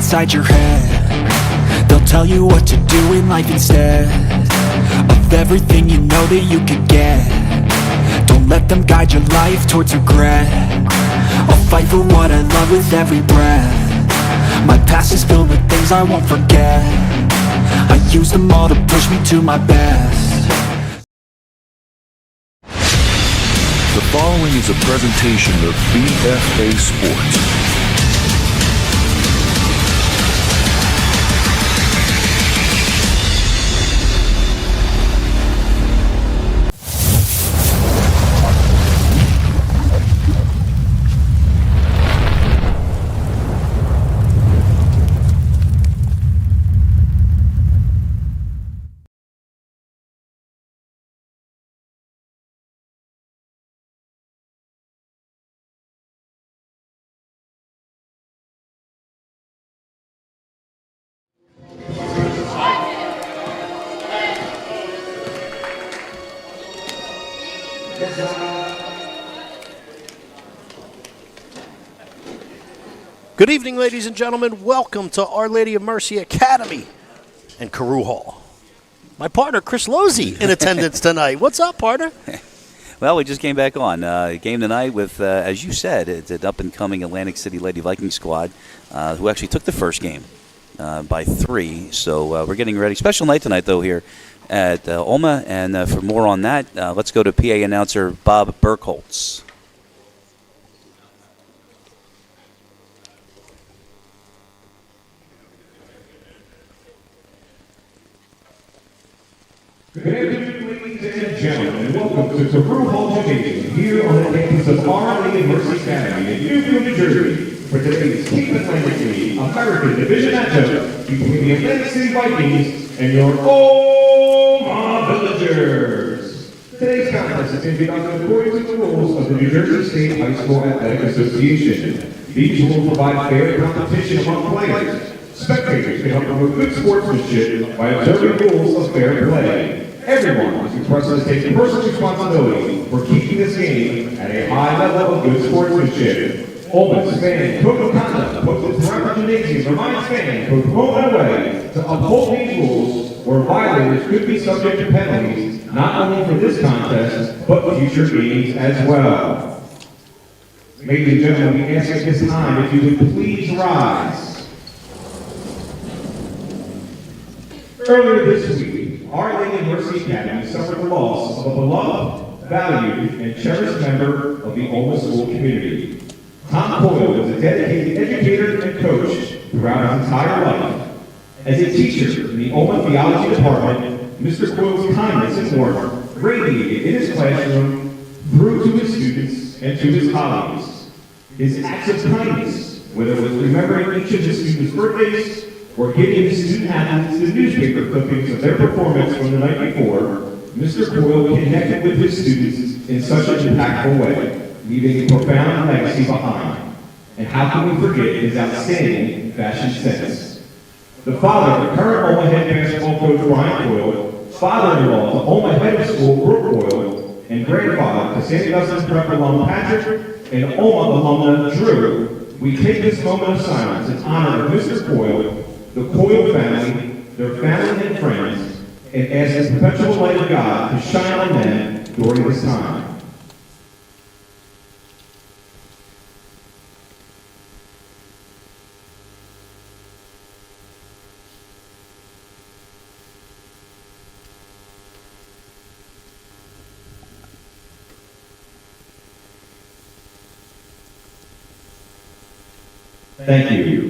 inside your head. They'll tell you what to do in life instead of everything you know that you could get. Don't let them guide your life towards regret. I'll fight for what I love with every breath. My past is filled with things I won't forget. I use them all to push me to my best. The following is a presentation of BFA Sports. Good evening, ladies and gentlemen. Welcome to Our Lady of Mercy Academy in Carew Hall. My partner, Chris Lozzi, in attendance tonight. What's up, partner? Well, we just came back on. Game tonight with, as you said, it's an up-and-coming Atlantic City Lady Viking squad who actually took the first game by 3. So we're getting ready. Special night tonight, though, here at OLMA. And for more on that, let's go to PA announcer Bob Burkholtz. Good afternoon, ladies and gentlemen, and welcome to Carew Hall Gymnasium here on the campus of Our Lady of Mercy Academy in Newfield, New Jersey, for today's Cape Atlantic League American Division matchup between the Atlantic City Vikings and your OLMA Villagers. Today's contest is conducted according to the rules of the New Jersey State High School Athletic Association. These rules provide fair competition among players. Spectators can help promote good sportsmanship by observing rules of fair play. Everyone is requested to take personal responsibility for keeping this game at a high level of good sportsmanship. OLMA's fan code of conduct posted throughout the gymnasium reminds fans to promote a way to uphold these rules, where violators could be subject to penalties not only for this contest but future games as well. Ladies and gentlemen, we ask at this time if you would please rise. Earlier this week, Our Lady of Mercy Academy suffered the loss of a beloved, valued, and cherished member of the OLMA school community. Tom Coyle was a dedicated educator and coach throughout his entire life. As a teacher in the OLMA theology department, Mr. Coyle's kindness and warmth radiated in his classroom through to his students and to his colleagues. His acts of kindness, whether it was remembering each of his students' birthdays, or giving his student athletes the newspaper clippings of their performance from the night before, Mr. Coyle connected with his students in such an impactful way, leaving a profound legacy behind. And how can we forget his outstanding fashion sense? The father of the current OLMA head basketball coach Brian Coyle, father-in-law to OLMA head of school Brooke Coyle, and grandfather to St. Augustine's Prep alum Patrick and OLMA alumna Drew, we take this moment of silence in honor of Mr. Coyle, the Coyle family, their family and friends, and ask the perpetual light of God to shine on them during this time. Thank you.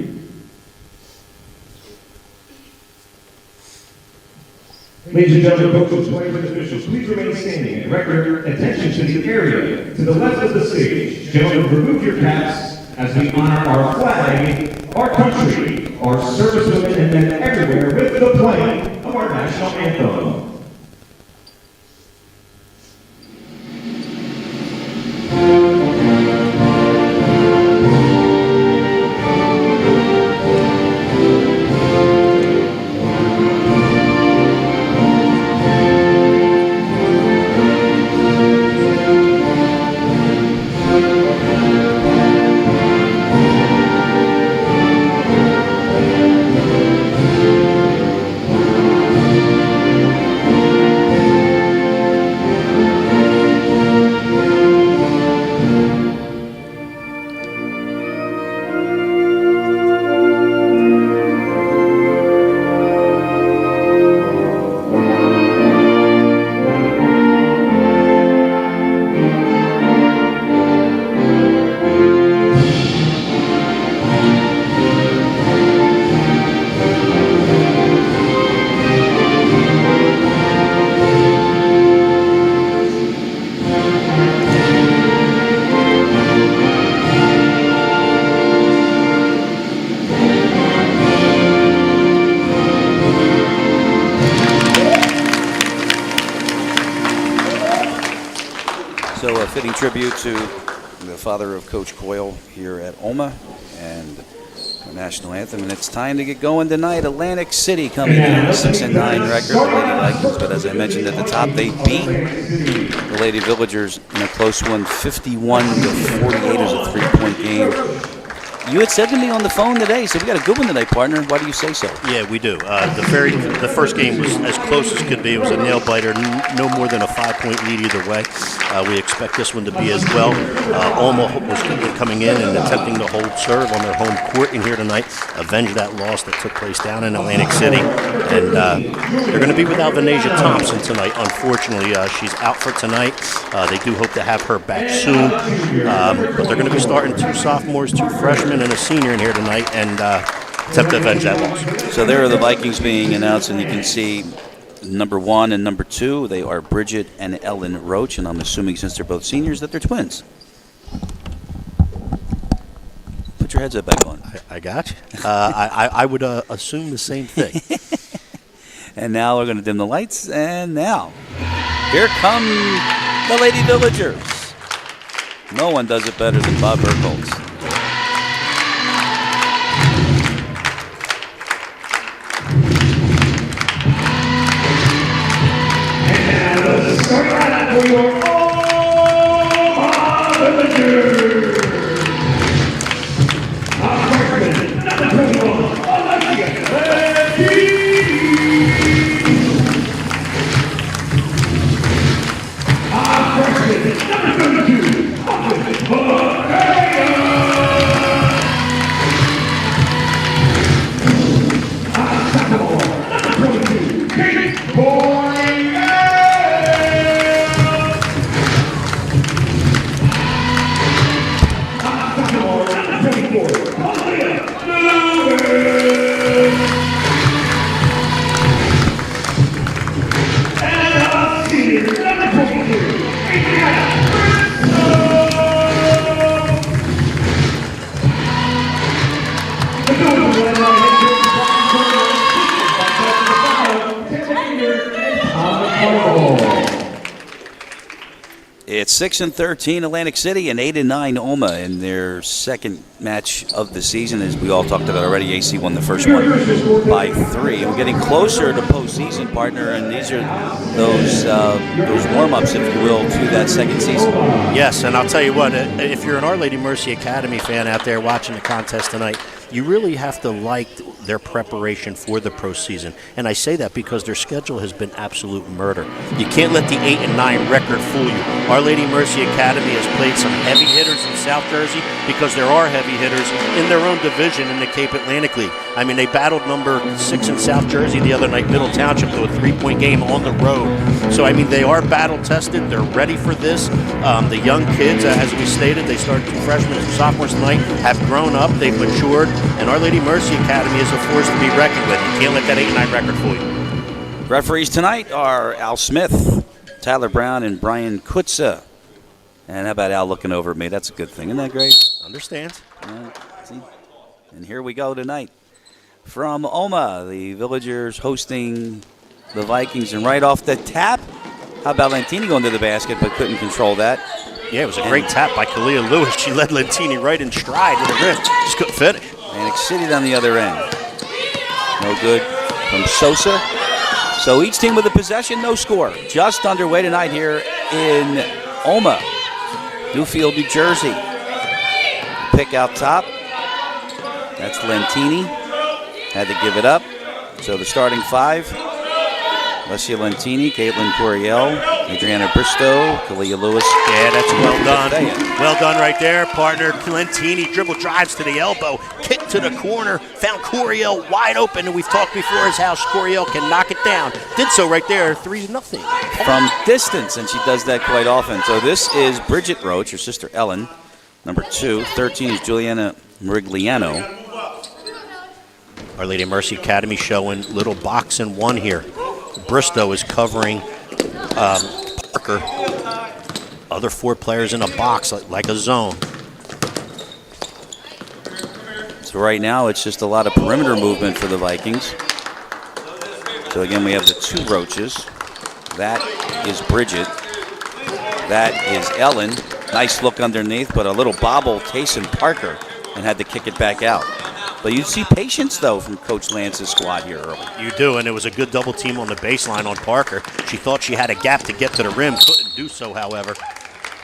Ladies and gentlemen, coaches, players, and officials, please remain standing and direct your attention to the area to the left of the stage. Gentlemen, remove your caps as we honor our flag, our country, our servicewomen and men everywhere with the playing of our national anthem. So a fitting tribute to the father of Coach Coyle here at OLMA and our national anthem. And it's time to get going tonight. Atlantic City coming in with a 6-9 record, the Lady Vikings. But as I mentioned at the top, they beat the Lady Villagers in a close one, 51-48. As a 3-point game. You had said to me on the phone today, so we got a good one today, partner. Why do you say so? Yeah, we do. The first game was as close as could be. It was a nail biter, no more than a 5-point lead either way. We expect this one to be as well. OLMA was coming in and attempting to hold serve on their home court in here tonight, avenge that loss that took place down in Atlantic City. And they're going to be without Venetia Thompson tonight. Unfortunately, she's out for tonight. They do hope to have her back soon. But they're going to be starting 2 sophomores, 2 freshmen, and a senior in here tonight, and attempt to avenge that loss. So there are the Vikings being announced, and you can see number 1 and number 2. They are Bridget and Ellen Roach, and I'm assuming since they're both seniors that they're twins. Put your headset back on. I got you. I would assume the same thing. And now we're going to dim the lights, and now here come the Lady Villagers. No one does it better than Bob Burkholz. Starting right out for your OLMA Villagers. Our freshman, number 21, Alexia Our freshman, number 32, Austin Borrego. Our sophomore, number 22, Kate Borrego. It's 6-13 Atlantic City and 8-9 OLMA in their second match of the season. As we all talked about already, AC won the first one by 3. And we're getting closer to postseason, partner, and these are those warm-ups, if you will, to that second season. Yes, and I'll tell you what, if you're an Our Lady Mercy Academy fan out there watching the contest tonight, you really have to like their preparation for the postseason. And I say that because their schedule has been absolute murder. You can't let the 8-9 record fool you. Our Lady Mercy Academy has played some heavy hitters in South Jersey because there are heavy hitters in their own division in the Cape Atlantic League. I mean, they battled number 6 in South Jersey the other night, Middle Township, to a 3-point game on the road. So, I mean, they are battle-tested. They're ready for this. The young kids, as we stated, they started 2 freshmen and 2 sophomores tonight, have grown up, they've matured, and Our Lady Mercy Academy is a force to be reckoned with. You can't let that 8-9 record fool you. Referees tonight are Al Smith, Tyler Brown, and Brian Kutza. And how about Al looking over at me? That's a good thing. Isn't that great? Understand. See? And here we go tonight. From OLMA, the Villagers hosting the Vikings. And right off the tap, how about Lantini going to the basket but couldn't control that? Yeah, it was a great tap by Kalia Lewis. She led Lantini right in stride with a rim. Just couldn't fit it. Atlantic City on the other end. No good from Sosa. So each team with a possession, no score. Just underway tonight here in OLMA. Newfield, New Jersey. Pick out top. That's Lantini. Had to give it up. So the starting 5. Alessia Lantini, Caitlin Coriel, Adriana Bristow, Kalia Lewis. Yeah, that's well done. Well done right there, partner. Lantini dribble drives to the elbow, kick to the corner, found Coriel wide open, and we've talked before as how Coriel can knock it down. Did so right there, 3-0. From distance, and she does that quite often. So this is Bridget Roach, her sister Ellen, number 2. 13 is Juliana Merigliano. Our Lady of Mercy Academy showing little box and 1 here. Bristow is covering Parker. Other 4 players in a box, like a zone. So right now it's just a lot of perimeter movement for the Vikings. So again, we have the 2 Roaches. That is Bridget. That is Ellen. Nice look underneath, but a little bobble Tayson Parker and had to kick it back out. But you see patience, though, from Coach Lance's squad here early. You do, and it was a good double team on the baseline on Parker. She thought she had a gap to get to the rim, couldn't do so, however,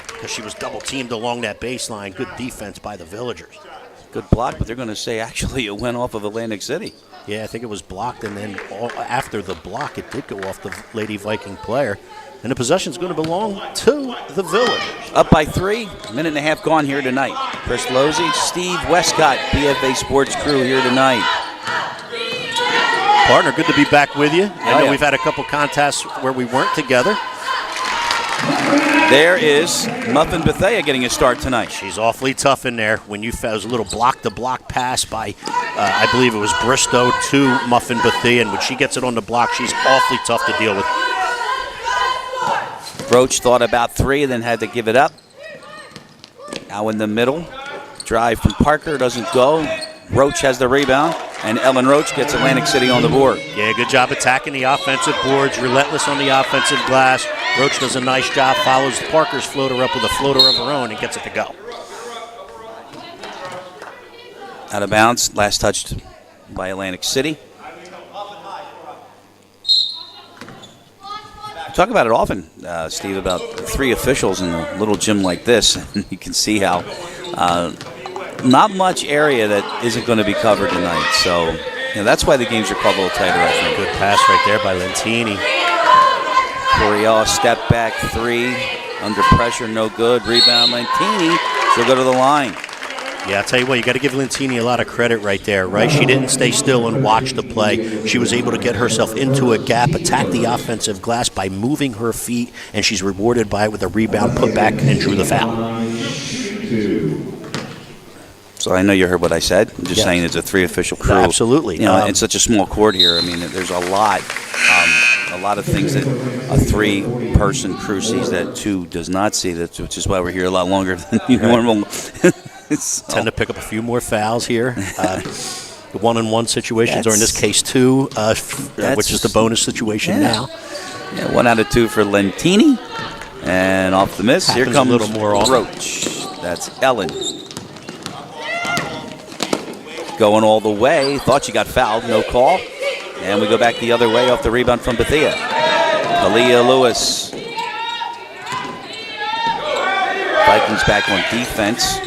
because she was double teamed along that baseline. Good defense by the Villagers. Good block, but they're going to say actually it went off of Atlantic City. Yeah, I think it was blocked, and then after the block, it did go off the Lady Viking player. And the possession's going to belong to the Villagers. Up by 3, minute and a half gone here tonight. Chris Losey, Steve Westcott, BFA Sports crew here tonight. Partner, good to be back with you. I know yeah. we've had a couple contests where we weren't together. There is Muffin Bethea getting a start tonight. She's awfully tough in there. When you found, it was a little block-to-block pass by, I believe it was Bristow to Muffin Bethea, and when she gets it on the block, she's awfully tough to deal with. Roach thought about 3, then had to give it up. Now in the middle. Drive from Parker doesn't go. Roach has the rebound, and Ellen Roach gets Atlantic City on the board. Yeah, good job attacking the offensive boards, relentless on the offensive glass. Roach does a nice job, follows Parker's floater up with a floater of her own and gets it to go. Out of bounds, last touched by Atlantic City. Talk about it often, Steve, about 3 officials in a little gym like this. And you can see how not much area that isn't going to be covered tonight. So that's why the games are called a little tighter, I think. Good pass right there by Lentini. Coriel step back 3. Under pressure, no good. Rebound, Lentini. She'll go to the line. Yeah, I'll tell you what, you got to give Lentini a lot of credit right there, right? She didn't stay still and watch the play. She was able to get herself into a gap, attack the offensive glass by moving her feet, and she's rewarded by it with a rebound, put back, and drew the foul. So I know you heard what I said. I'm just saying it's a 3 official crew. Absolutely. It's such a small court here. I mean, there's a lot of things that a 3-person crew sees that 2 does not see, which is why we're here a lot longer than normal. Tend to pick up a few more fouls here. The 1-on-1 situations, or in this case 2, which is the bonus situation now. Yeah, 1 out of 2 for Lentini. And off the miss, Happens here comes a little more Roach. That's Ellen. Going all the way. Thought she got fouled. No call. And we go back the other way off the rebound from Bethea. Aaliyah Lewis. Vikings back on defense.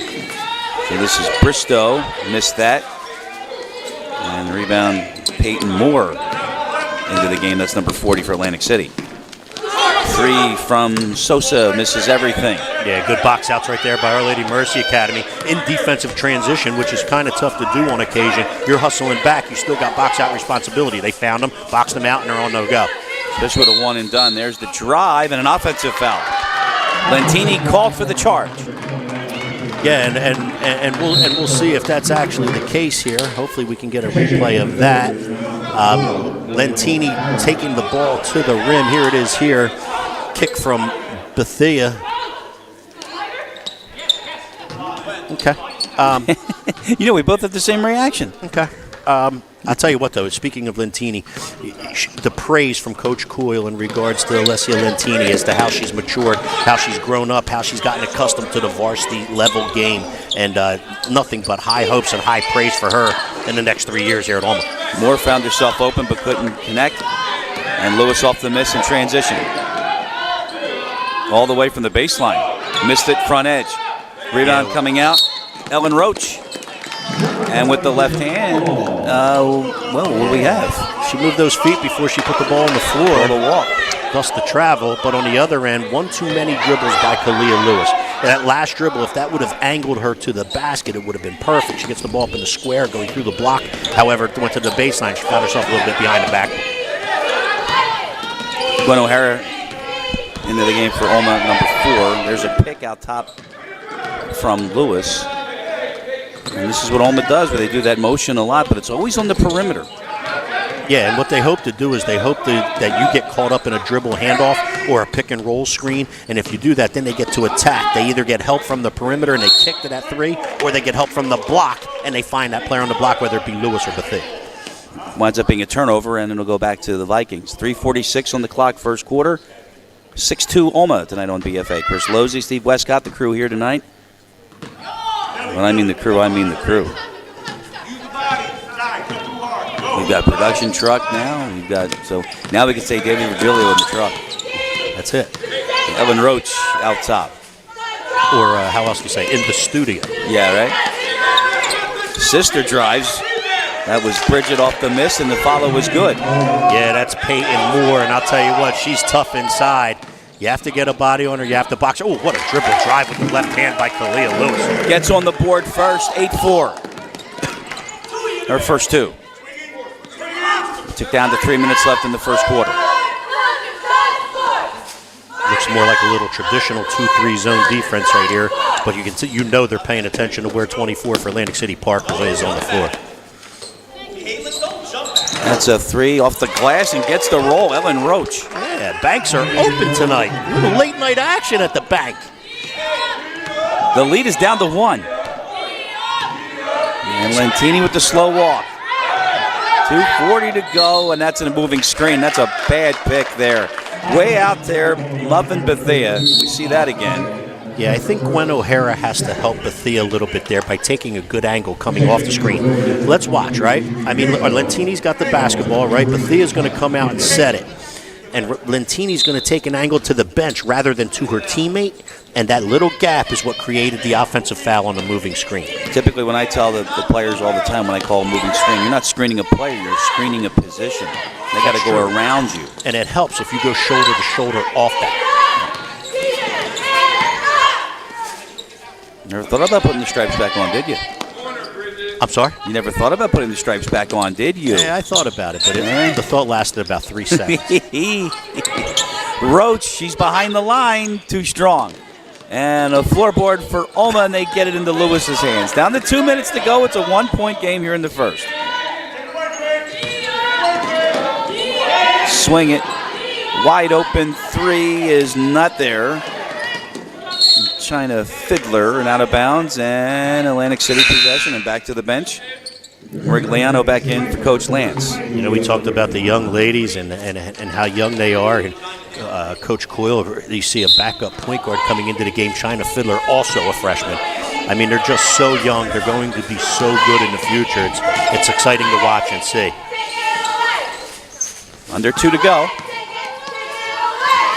So this is Bristow. Missed that. And rebound Peyton Moore into the game. That's number 40 for Atlantic City. 3 from Sosa. Misses everything. Yeah, good box outs right there by Our Lady Mercy Academy in defensive transition, which is kind of tough to do on occasion. You're hustling back. You still got box out responsibility. They found them, boxed them out, and they're on no go. This would have 1 and done. There's the drive and an offensive foul. Lentini called for the charge. Yeah, and we'll see if that's actually the case here. Hopefully we can get a replay of that. Lentini taking the ball to the rim. Here it is here. Kick from Bethea. Okay. We both have the same reaction. Okay. I'll tell you what, though, speaking of Lentini, the praise from Coach Coyle in regards to Alessia Lentini as to how she's matured, how she's grown up, how she's gotten accustomed to the varsity level game, and nothing but high hopes and high praise for her in the next 3 years here at OLMA. Moore found herself open but couldn't connect, and Lewis off the miss in transition. All the way from the baseline. Missed it, front edge. Rebound coming out. Ellen Roach. And with the left hand, what do we have? She moved those feet before she put the ball on the floor. The walk. Thus the travel, but on the other end, 1 too many dribbles by Kalia Lewis. And that last dribble, if that would have angled her to the basket, it would have been perfect. She gets the ball up in the square, going through the block. However, it went to the baseline. She found herself a little bit behind the back. Gwen O'Hara into the game for OLMA number 4. There's a pick out top from Lewis. And this is what OLMA does, where they do that motion a lot, but it's always on the perimeter. Yeah, and what they hope to do is they hope that you get caught up in a dribble handoff or a pick and roll screen, and if you do that, then they get to attack. They either get help from the perimeter and they kick to that 3, or they get help from the block and they find that player on the block, whether it be Lewis or Bethea. Winds up being a turnover, and it'll go back to the Vikings. 3:46 on the clock, first quarter. 6-2 OLMA tonight on BFA. Chris Losey, Steve Westcott, the crew here tonight. When I mean the crew, I mean the crew. We've got production truck now. So now we can say David Virgilio in the truck. That's it. Evan Roach out top. Or how else do you say? In the studio. Yeah, right? Sister drives. That was Bridget off the miss, and the follow was good. Yeah, that's Peyton Moore, and I'll tell you what, she's tough inside. You have to get a body on her. You have to box her. Oh, what a dribble drive with the left hand by Kalia Lewis. Gets on the board first, 8-4. Her first two. Took down to 3 minutes left in the first quarter. Looks more like a little traditional 2-3 zone defense right here, but you can see, they're paying attention to where 24 for Atlantic City Parker is on the floor. That's a three off the glass and gets the roll. Ellen Roach. Yeah, banks are open tonight. A little late night action at the bank. The lead is down to 1. And Lentini with the slow walk. 2:40 to go, and that's in a moving screen. That's a bad pick there. Way out there, Lovin Bethea. We see that again. Yeah, I think Gwen O'Hara has to help Bethea a little bit there by taking a good angle coming off the screen. Let's watch, right? I mean, Lentini's got the basketball, right? Bethea's going to come out and set it. And Lentini's going to take an angle to the bench rather than to her teammate. And that little gap is what created the offensive foul on the moving screen. Typically, when I tell the players all the time when I call a moving screen, you're not screening a player, you're screening a position. They got to go around you. And it helps if you go shoulder to shoulder off that. Never thought about putting the stripes back on, did you? I'm sorry? You never thought about putting the stripes back on, did you? Yeah, I thought about it, but the thought lasted about 3 seconds. Roach, she's behind the line, too strong. And a floorboard for OLMA, and they get it into Lewis's hands. Down to 2 minutes to go. It's a 1-point game here in the first. Swing it. Wide open three is not there. China Fiddler and out of bounds, and Atlantic City possession and back to the bench. Rigliano back in for Coach Lance. You know, we talked about the young ladies and how young they are. And Coach Coyle, you see a backup point guard coming into the game. China Fiddler, also a freshman. I mean, they're just so young. They're going to be so good in the future. It's exciting to watch and see. Under 2 to go.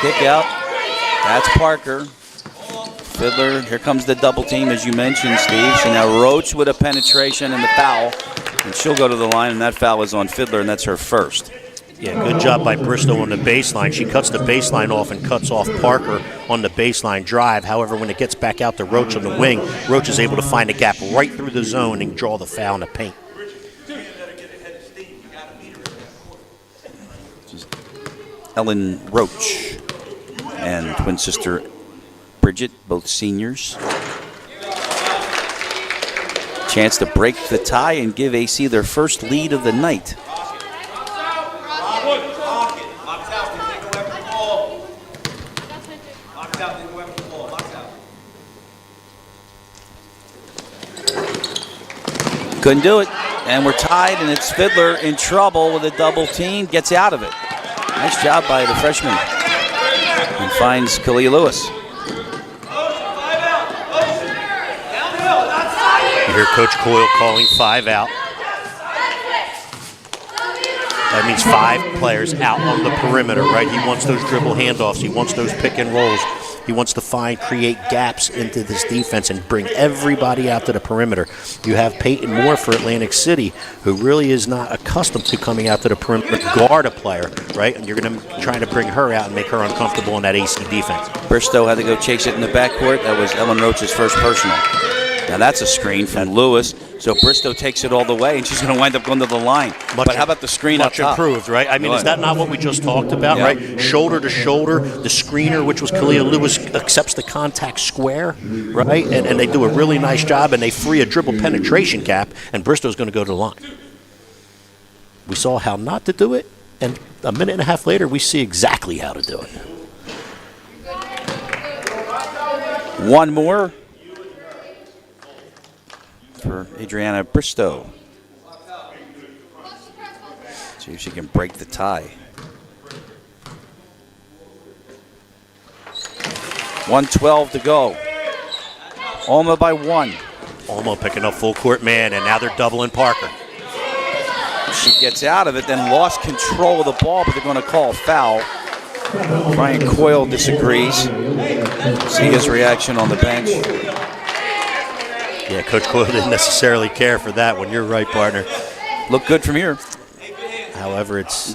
Kick out. That's Parker. Fiddler, here comes the double team, as you mentioned, Steve. So now Roach with a penetration and the foul. And she'll go to the line, and that foul is on Fiddler, and that's her first. Yeah, good job by Bristow on the baseline. She cuts the baseline off and cuts off Parker on the baseline drive. However, when it gets back out to Roach on the wing, Roach is able to find a gap right through the zone and draw the foul in the paint. Ellen Roach and twin sister Bridget, both seniors. Chance to break the tie and give AC their first lead of the night. Couldn't do it, and we're tied, and it's Fiddler in trouble with a double team, gets out of it. Nice job by the freshman, and finds Kalia Lewis. You hear Coach Coyle calling 5 out. That means 5 players out on the perimeter, right? He wants those dribble handoffs. He wants those pick and rolls. He wants to create gaps into this defense and bring everybody out to the perimeter. You have Peyton Moore for Atlantic City, who really is not accustomed to coming out to the perimeter to guard a player, right? And you're going to try to bring her out and make her uncomfortable in that AC defense. Bristow had to go chase it in the backcourt. That was Ellen Roach's first personal. Now that's a screen from Lewis. So Bristow takes it all the way, and she's going to wind up going to the line. But how about the screen up top? Much improved, right? I mean, is that not what we just talked about, right? Shoulder to shoulder, the screener, which was Kalia Lewis, accepts the contact square, right? And they do a really nice job, and they free a dribble penetration gap, and Bristow's going to go to the line. We saw how not to do it, and a minute and a half later, we see exactly how to do it. One more for Adriana Bristow. See if she can break the tie. 1:12 to go. OLMA by 1. OLMA picking up full court man, and now they're doubling Parker. She gets out of it, then lost control of the ball, but they're going to call a foul. Brian Coyle disagrees. See his reaction on the bench. Yeah, Coach Coyle didn't necessarily care for that one. You're right, partner. Look good from here. However, it's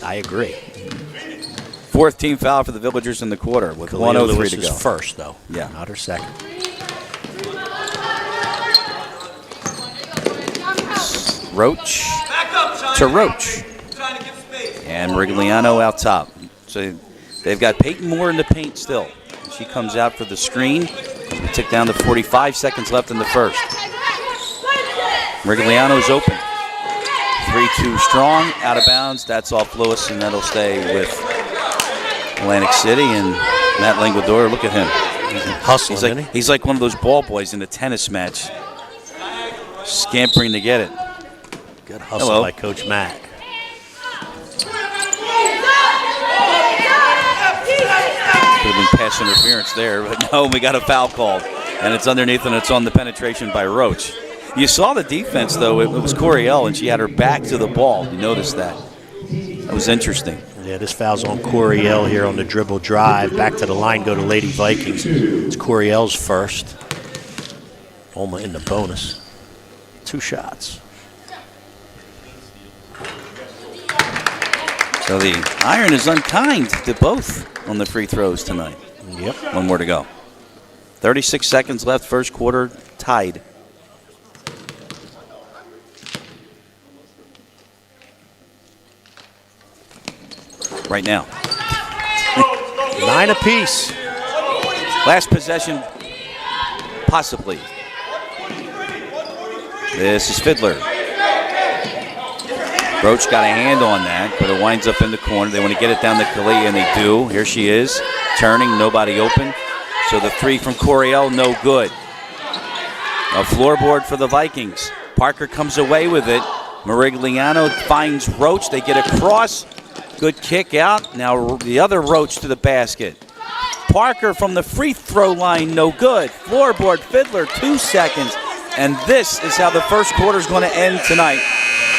I agree. 4th team foul for the Villagers in the quarter with Kalia 1:03 Lewis to is go. first, though. Yeah. Not her second. Roach to Roach. And Merigliano out top. So they've got Peyton Moore in the paint still. She comes out for the screen. We tick down to 45 seconds left in the first. Merigliano's open. 3-2 strong, out of bounds. That's off Lewis, and that'll stay with Atlantic City. And Matt Languador, look at him. Hustling, He's like, isn't he? he's like one of those ball boys in a tennis match, scampering to get it. Good hustle Hello. by Coach Matt. Could have been pass interference there, but no, we got a foul called. And it's underneath, and it's on the penetration by Roach. You saw the defense, though. It was Coriel, and she had her back to the ball. You noticed that. That was interesting. Yeah, this foul's on Coriel here on the dribble drive. Back to the line go to Lady Vikings. It's Coriel's first. OLMA in the bonus. 2 shots. So the iron is unkind to both on the free throws tonight. Yep. 1 more to go. 36 seconds left, first quarter, tied. Right now. 9 apiece. Last possession, possibly. This is Fiddler. Roach got a hand on that, but it winds up in the corner. They want to get it down to Kalia, and they do. Here she is, turning, nobody open. So the 3 from Coriel, no good. A floorboard for the Vikings. Parker comes away with it. Merigliano finds Roach. They get across. Good kick out. Now the other Roach to the basket. Parker from the free throw line, no good. Floorboard, Fiddler, 2 seconds. And this is how the first quarter is going to end tonight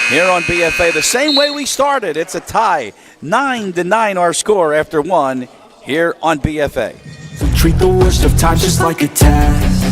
here on BFA. The same way we started. It's a tie. 9-9 our score after 1 here on BFA. Treat the worst of times just like a test.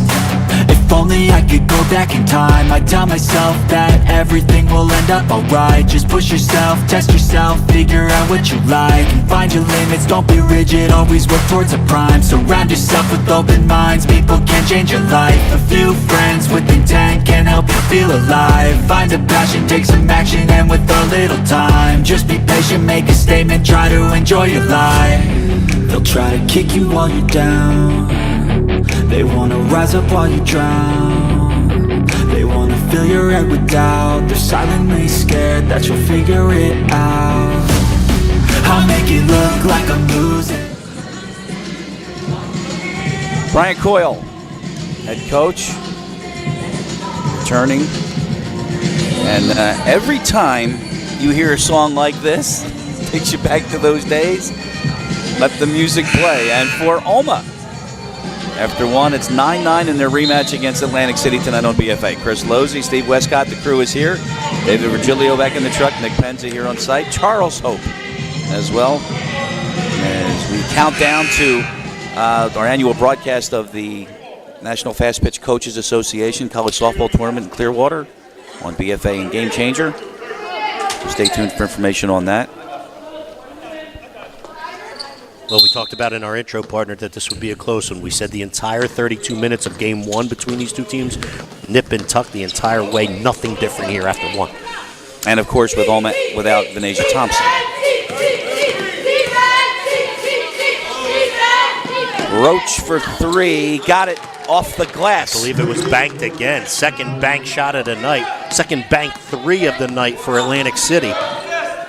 If only I could go back in time, I'd tell myself that everything will end up alright. Just push yourself, test yourself, figure out what you like, and find your limits, don't be rigid, always work towards a prime. Surround yourself with open minds, people can change your life. A few friends with intent can help you feel alive. Find a passion, take some action, and with a little time, just be patient, make a statement, try to enjoy your life. They'll try to kick you while you're down. They wanna rise up while you drown. They wanna fill your head with doubt. They're silently scared that you'll figure it out. I'll make it look like I'm losing. Brian Coyle, head coach, returning. And every time you hear a song like this, it takes you back to those days. Let the music play. And for OLMA, after 1, it's 9-9 in their rematch against Atlantic City tonight on BFA. Chris Losey, Steve Westcott, the crew is here. David Virgilio back in the truck. Nick Penza here on site. Charles Hope as well. As we count down to our annual broadcast of the National Fast Pitch Coaches Association College Softball Tournament in Clearwater on BFA and Game Changer. So stay tuned for information on that. Well, we talked about in our intro, partner, that this would be a close one. We said the entire 32 minutes of Game 1 between these two teams, nip and tuck the entire way, nothing different here after 1. And, of course, with OLMA without Venetia Thompson. Roach for 3, got it off the glass. I believe it was banked again. Second bank shot of the night. Second bank 3 of the night for Atlantic City.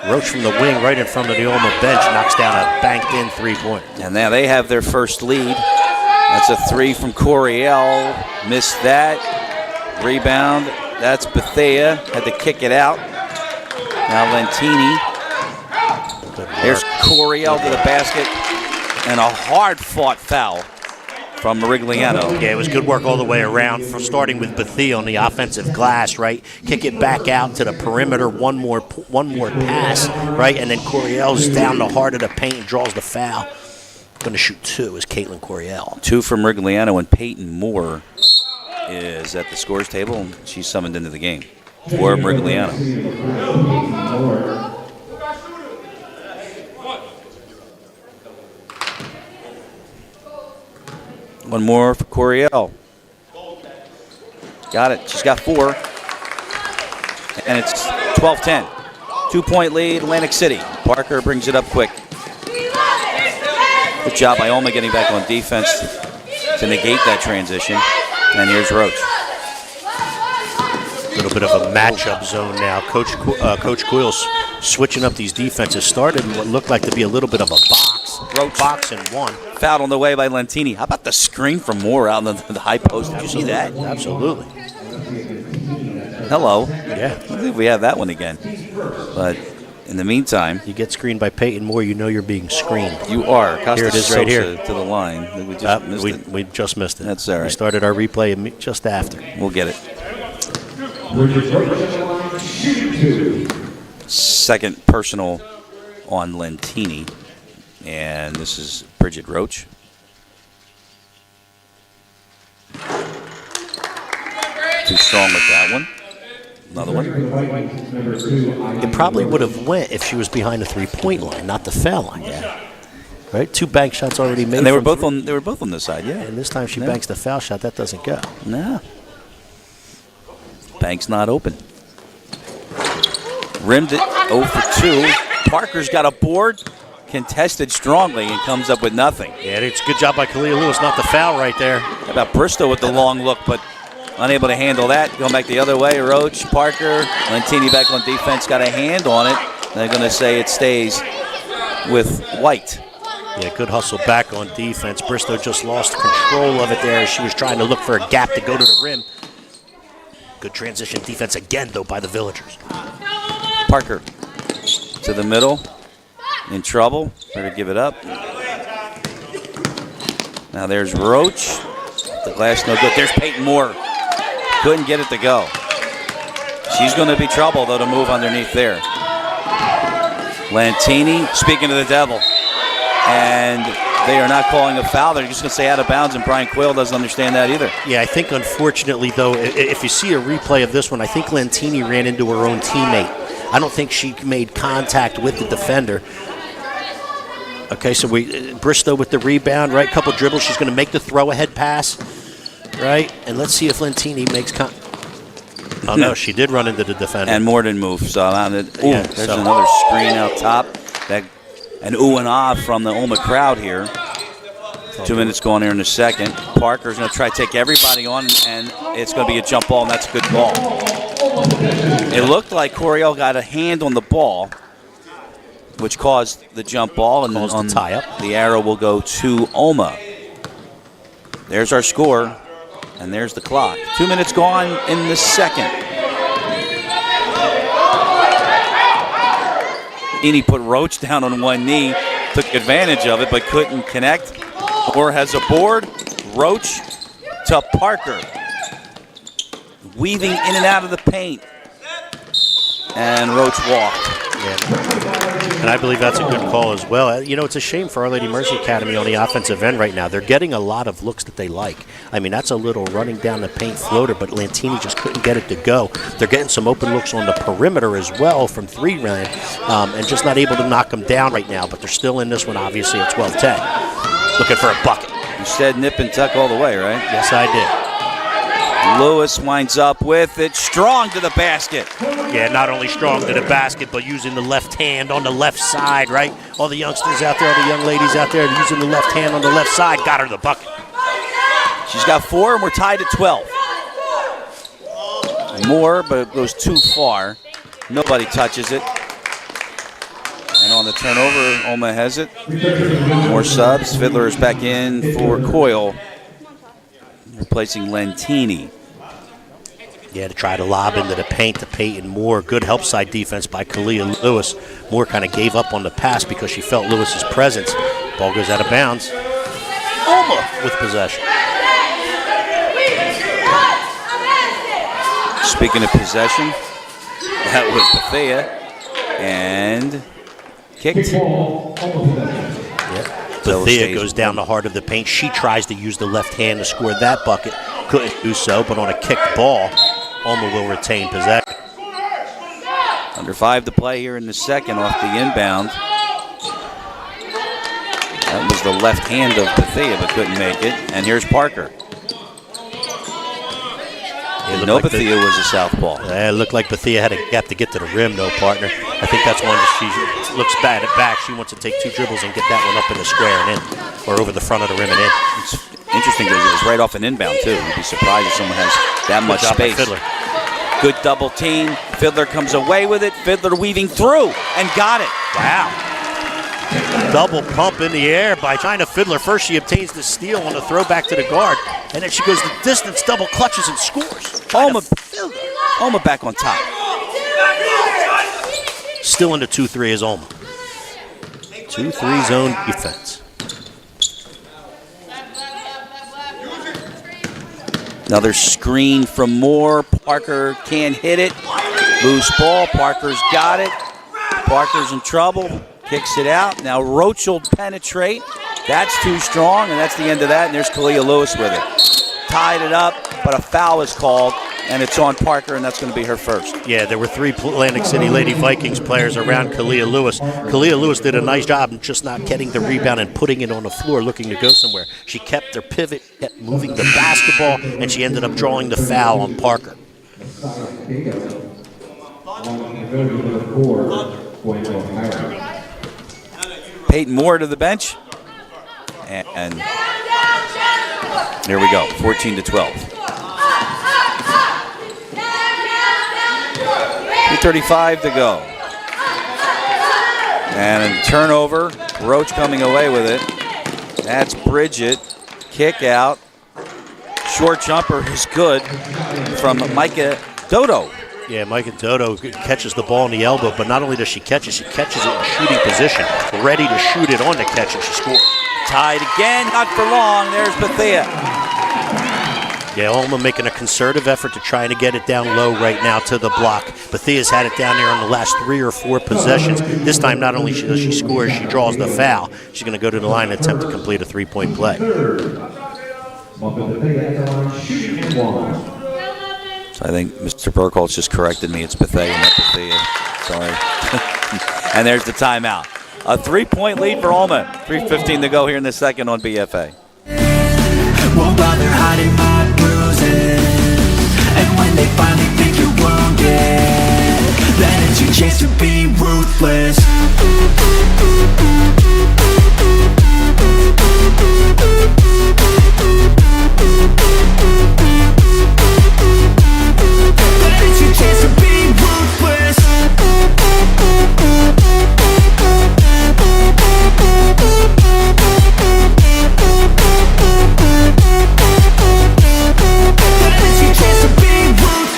Roach from the wing right in front of the OLMA bench knocks down a banked-in 3-pointer. And now they have their first lead. That's a 3 from Coriel. Missed that. Rebound. That's Bethea. Had to kick it out. Now Lentini. Here's Coriel to the basket. And a hard-fought foul from Merigliano. Yeah, it was good work all the way around, from starting with Bethea on the offensive glass, right? Kick it back out to the perimeter, one more pass, right? And then Coryell's down the heart of the paint and draws the foul. Going to shoot 2 is Caitlin Coryell. 2 from Merigliano, and Peyton Moore is at the scores table, and she's summoned into the game for Merigliano. One more for Coryell. Got it. She's got 4. And it's 12-10. 2-point lead, Atlantic City. Parker brings it up quick. Good job by OLMA getting back on defense to negate that transition. And here's Roach. A little bit of a matchup zone now. Coach Coyle's switching up these defenses. Started in what looked like to be a little bit of a box. Roach. Box and 1. Fouled on the way by Lentini. How about the screen from Moore out on the high post? Did you see that? Absolutely. Hello. Yeah. I think we have that one again. But in the meantime, You get screened by Peyton Moore, you know you're being screened. you are. Here it is right here. To the line. We just missed it. We just missed it. That's all right. We started our replay just after. We'll get it. Second personal on Lentini. And this is Bridget Roach. Too strong with that one. Another one. It probably would have went if she was behind the 3-point line, not the foul line. Yeah. Right? 2 bank shots already made. And they were from both They were both on this side. Yeah. And this time she banks the foul shot. That doesn't go. No. Bank's not open. Rimmed it 0 for 2. Parker's got a board. Contested strongly and comes up with nothing. Yeah, it's a good job by Kalia Lewis, not the foul right there. How about Bristow with the long look, but unable to handle that. Going back the other way. Roach, Parker, Lentini back on defense, got a hand on it. They're going to say it stays with White. Yeah, good hustle back on defense. Bristow just lost control of it there as she was trying to look for a gap to go to the rim. Good transition defense again, though, by the Villagers. Parker to the middle. In trouble. Better give it up. Now there's Roach. The glass no good. There's Peyton Moore. Couldn't get it to go. She's going to be trouble, though, to move underneath there. Lentini speaking to the devil. And they are not calling a foul. They're just going to say out of bounds, and Brian Quayle doesn't understand that either. Yeah, I think, unfortunately, though, if you see a replay of this one, I think Lentini ran into her own teammate. I don't think she made contact with the defender. Okay, so Bristow with the rebound, right? Couple dribbles. She's going to make the throw-ahead pass, right? And let's see if Lentini makes Oh, no, she did run into the defender. And Moore didn't move. So there's so another screen out top. An ooh and ah from the OLMA crowd here. 2 minutes going here in the second. Parker's going to try to take everybody on, and it's going to be a jump ball, and that's a good ball. It looked like Coryell got a hand on the ball, which caused the jump ball, and on the tie up. The arrow will go to OLMA. There's our score, and there's the clock. 2 minutes gone in the second. He put Roach down on one knee, took advantage of it, but couldn't connect. Or has a board. Roach to Parker. Weaving in and out of the paint. And Roach walked. Yeah. And I believe that's a good call as well. You know, it's a shame for Our Lady Mercy Academy on the offensive end right now. They're getting a lot of looks that they like. I mean, that's a little running down the paint floater, but Lentini just couldn't get it to go. They're getting some open looks on the perimeter as well from 3-line, and just not able to knock them down right now. But they're still in this one, obviously, at 12-10. Looking for a bucket. You said nip and tuck all the way, right? Yes, I did. Lewis winds up with it. Strong to the basket. Yeah, not only strong to the basket, but using the left hand on the left side, right? All the youngsters out there, all the young ladies out there using the left hand on the left side, got her the bucket. She's got 4, and we're tied at 12. More, but it goes too far. Nobody touches it. And on the turnover, OLMA has it. More subs. Fiddler is back in for Coyle, replacing Lentini. Yeah, to try to lob into the paint to Peyton Moore. Good help side defense by Kalia Lewis. Moore kind of gave up on the pass because she felt Lewis's presence. Ball goes out of bounds. OLMA with possession. Speaking of possession, that was Bethea, and kicked. Bethea goes down the heart of the paint. She tries to use the left hand to score that bucket. Couldn't do so, but on a kicked ball, OLMA will retain possession. Under 5 to play here in the second off the inbound. That was the left hand of Bethea, but couldn't make it. And here's Parker. No, like Bethea was a southpaw. It looked like Bethea had a gap to get to the rim, though, partner. I think that's one that she looks bad at back. She wants to take 2 dribbles and get that one up in the square and in, or over the front of the rim and in. It's interesting because it was right off an inbound, too. You'd be surprised if someone has that much space. Fiddler. Good double team. Fiddler comes away with it. Fiddler weaving through and got it. Wow. Double pump in the air by China Fiddler. First, she obtains the steal on the throwback to the guard, and then she goes the distance, double clutches, and scores. OLMA back on top. Still in the 2-3 is OLMA. 2-3 zone defense. Another screen from Moore. Parker can't hit it. Loose ball. Parker's got it. Parker's in trouble. Kicks it out. Now Roach will penetrate. That's too strong, and that's the end of that. And there's Kalia Lewis with it. Tied it up, but a foul is called, and it's on Parker, and that's going to be her first. Yeah, there were 3 Atlantic City Lady Vikings players around Kalia Lewis. Kalia Lewis did a nice job of just not getting the rebound and putting it on the floor looking to go somewhere. She kept her pivot, kept moving the basketball, and she ended up drawing the foul on Parker. Peyton Moore to the bench. And here we go, 14 to 12. 2:35 to go. And a turnover. Roach coming away with it. That's Bridget. Kick out. Short jumper is good from Micah Dodo. Yeah, Micah Dodo catches the ball in the elbow, but not only does she catch it in shooting position, ready to shoot it on the catch, and she scores. Tied again, not for long. There's Bethea. Yeah, OLMA making a concerted effort to try to get it down low right now to the block. Bethea's had it down there on the last 3 or 4 possessions. This time, not only does she score, she draws the foul. She's going to go to the line and attempt to complete a 3-point play. So I think Mr. Burkholz just corrected me. It's Bethea, not Bethea. Sorry. And there's the timeout. A 3-point lead for OLMA. 3:15 to go here in the second on BFA. Won't bother hiding my bruises, and when they finally think you're wounded, then it's your chance to be ruthless. Then it's your chance to be ruthless.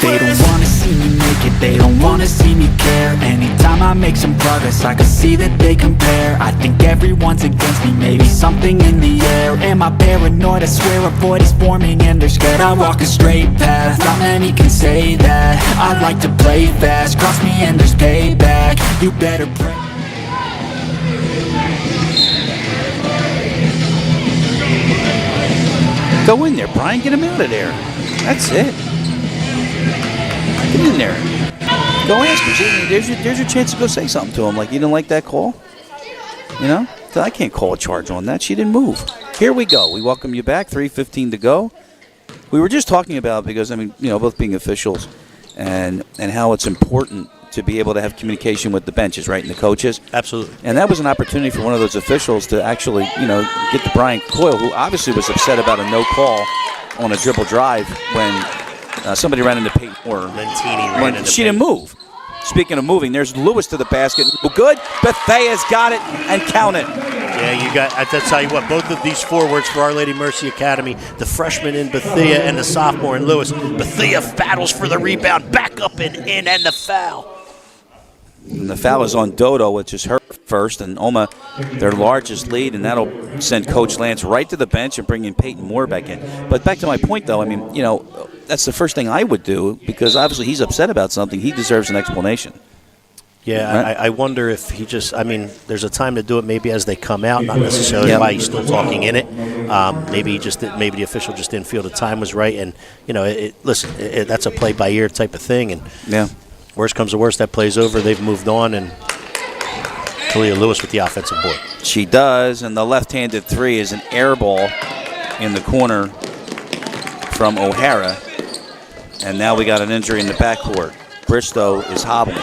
They don't wanna see me make it, they don't wanna see me care. Anytime I make some progress, I can see that they compare. I think everyone's against me, maybe something in the air. Am I paranoid? I swear a void is forming and they're scared. I walk a straight path, not many can say that. I like to play fast, cross me and there's payback. You better pray. Go in there, Brian. Get him out of there. That's it. Get in there. Go ask him. There's your chance to go say something to him. Like, you didn't like that call? You know? So I can't call a charge on that. She didn't move. Here we go. We welcome you back. 3:15 to go. We were just talking about, because, I mean, you know, both being officials and how it's important to be able to have communication with the benches, right, and the coaches. Absolutely. And that was an opportunity for one of those officials to actually, you know, get to Brian Coyle, who obviously was upset about a no call on a dribble drive when somebody ran into Peyton Moore. She didn't move. Speaking of moving, there's Lewis to the basket. Good. Bethea's got it, and count it. Yeah, you got. I tell you what, both of these forwards for Our Lady Mercy Academy, the freshman in Bethea and the sophomore in Lewis. Bethea battles for the rebound, back up and in, and the foul. And the foul is on Dodo, which is her first, and OLMA, their largest lead, and that'll send Coach Lance right to the bench and bring in Peyton Moore back in. But back to my point, though, I mean, you know, that's the first thing I would do, because obviously he's upset about something. He deserves an explanation. Yeah, Right. I wonder if he just, I mean, there's a time to do it maybe as they come out, not necessarily why he's still talking in it. Maybe he just maybe the official just didn't feel the time was right. And, you know, listen, that's a play-by-ear type of thing. And Yeah. worst comes to worst, that play's over. They've moved on. And Kalia Lewis with the offensive board. She does, and the left-handed three is an air ball in the corner from O'Hara. And now we got an injury in the backcourt. Bristow is hobbling.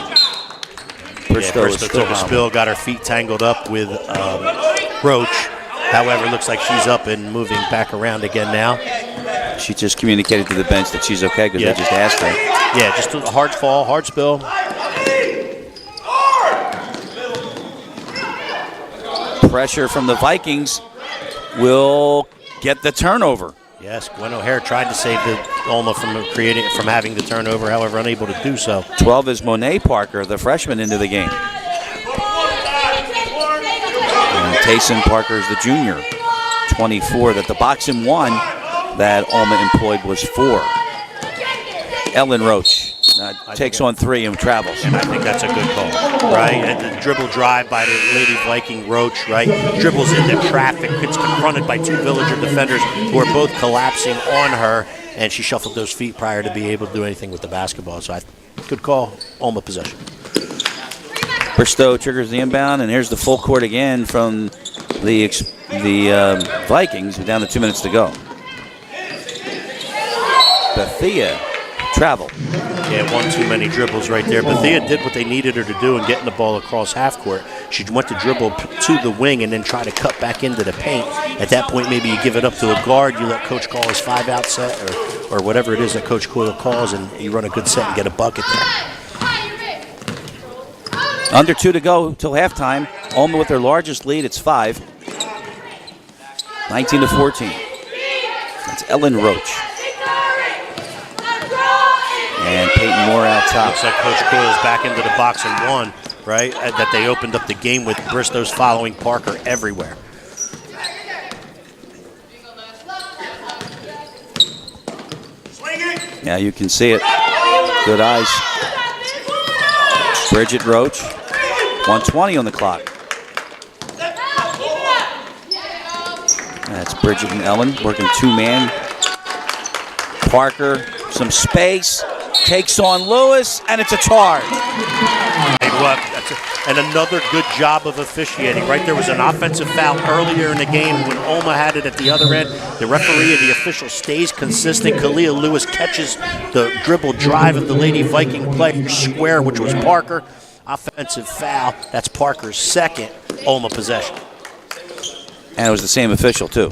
Bristow is still took a hobbling. spill, got her feet tangled up with Roach. However, looks like she's up and moving back around again now. She just communicated to the bench that she's okay because Yeah. they just asked her. Yeah, just a hard fall, hard spill. Pressure from the Vikings will get the turnover. Yes, Gwen O'Hare tried to save the OLMA from having the turnover, however, unable to do so. 12 is Monet Parker, the freshman, into the game. And Tayson Parker is the junior. 24, that the boxing one that OLMA employed was 4. Ellen Roach takes on 3 and travels. And I think that's a good call, right? And the dribble drive by the Lady Viking Roach, right? Dribbles into traffic, gets confronted by 2 Villager defenders who are both collapsing on her, and she shuffled those feet prior to be able to do anything with the basketball. So good call, OLMA possession. Bristow triggers the inbound, and here's the full court again from the Vikings. We're down to 2 minutes to go. Bethia travel. Yeah, one too many dribbles right there. Bethia did what they needed her to do in getting the ball across half court. She went to dribble to the wing and then try to cut back into the paint. At that point, maybe you give it up to a guard. You let Coach call his 5-out set or whatever it is that Coach Coyle calls, and you run a good set and get a bucket there. Under 2 to go till halftime. OLMA with their largest lead. It's 5. 19-14. That's Ellen Roach. And Peyton Moore out top. Looks like Coach Coyle's back into the box and one, right? That they opened up the game with. Bristow's following Parker everywhere. Yeah, you can see it. Good eyes. Bridget Roach. 1:20 on the clock. That's Bridget and Ellen working 2-man. Parker, some space, takes on Lewis, and it's a charge. And another good job of officiating, right? There was an offensive foul earlier in the game when OLMA had it at the other end. The referee and the official stays consistent. Kalia Lewis catches the dribble drive of the Lady Viking player square, which was Parker. Offensive foul. That's Parker's second OLMA possession. And it was the same official, too.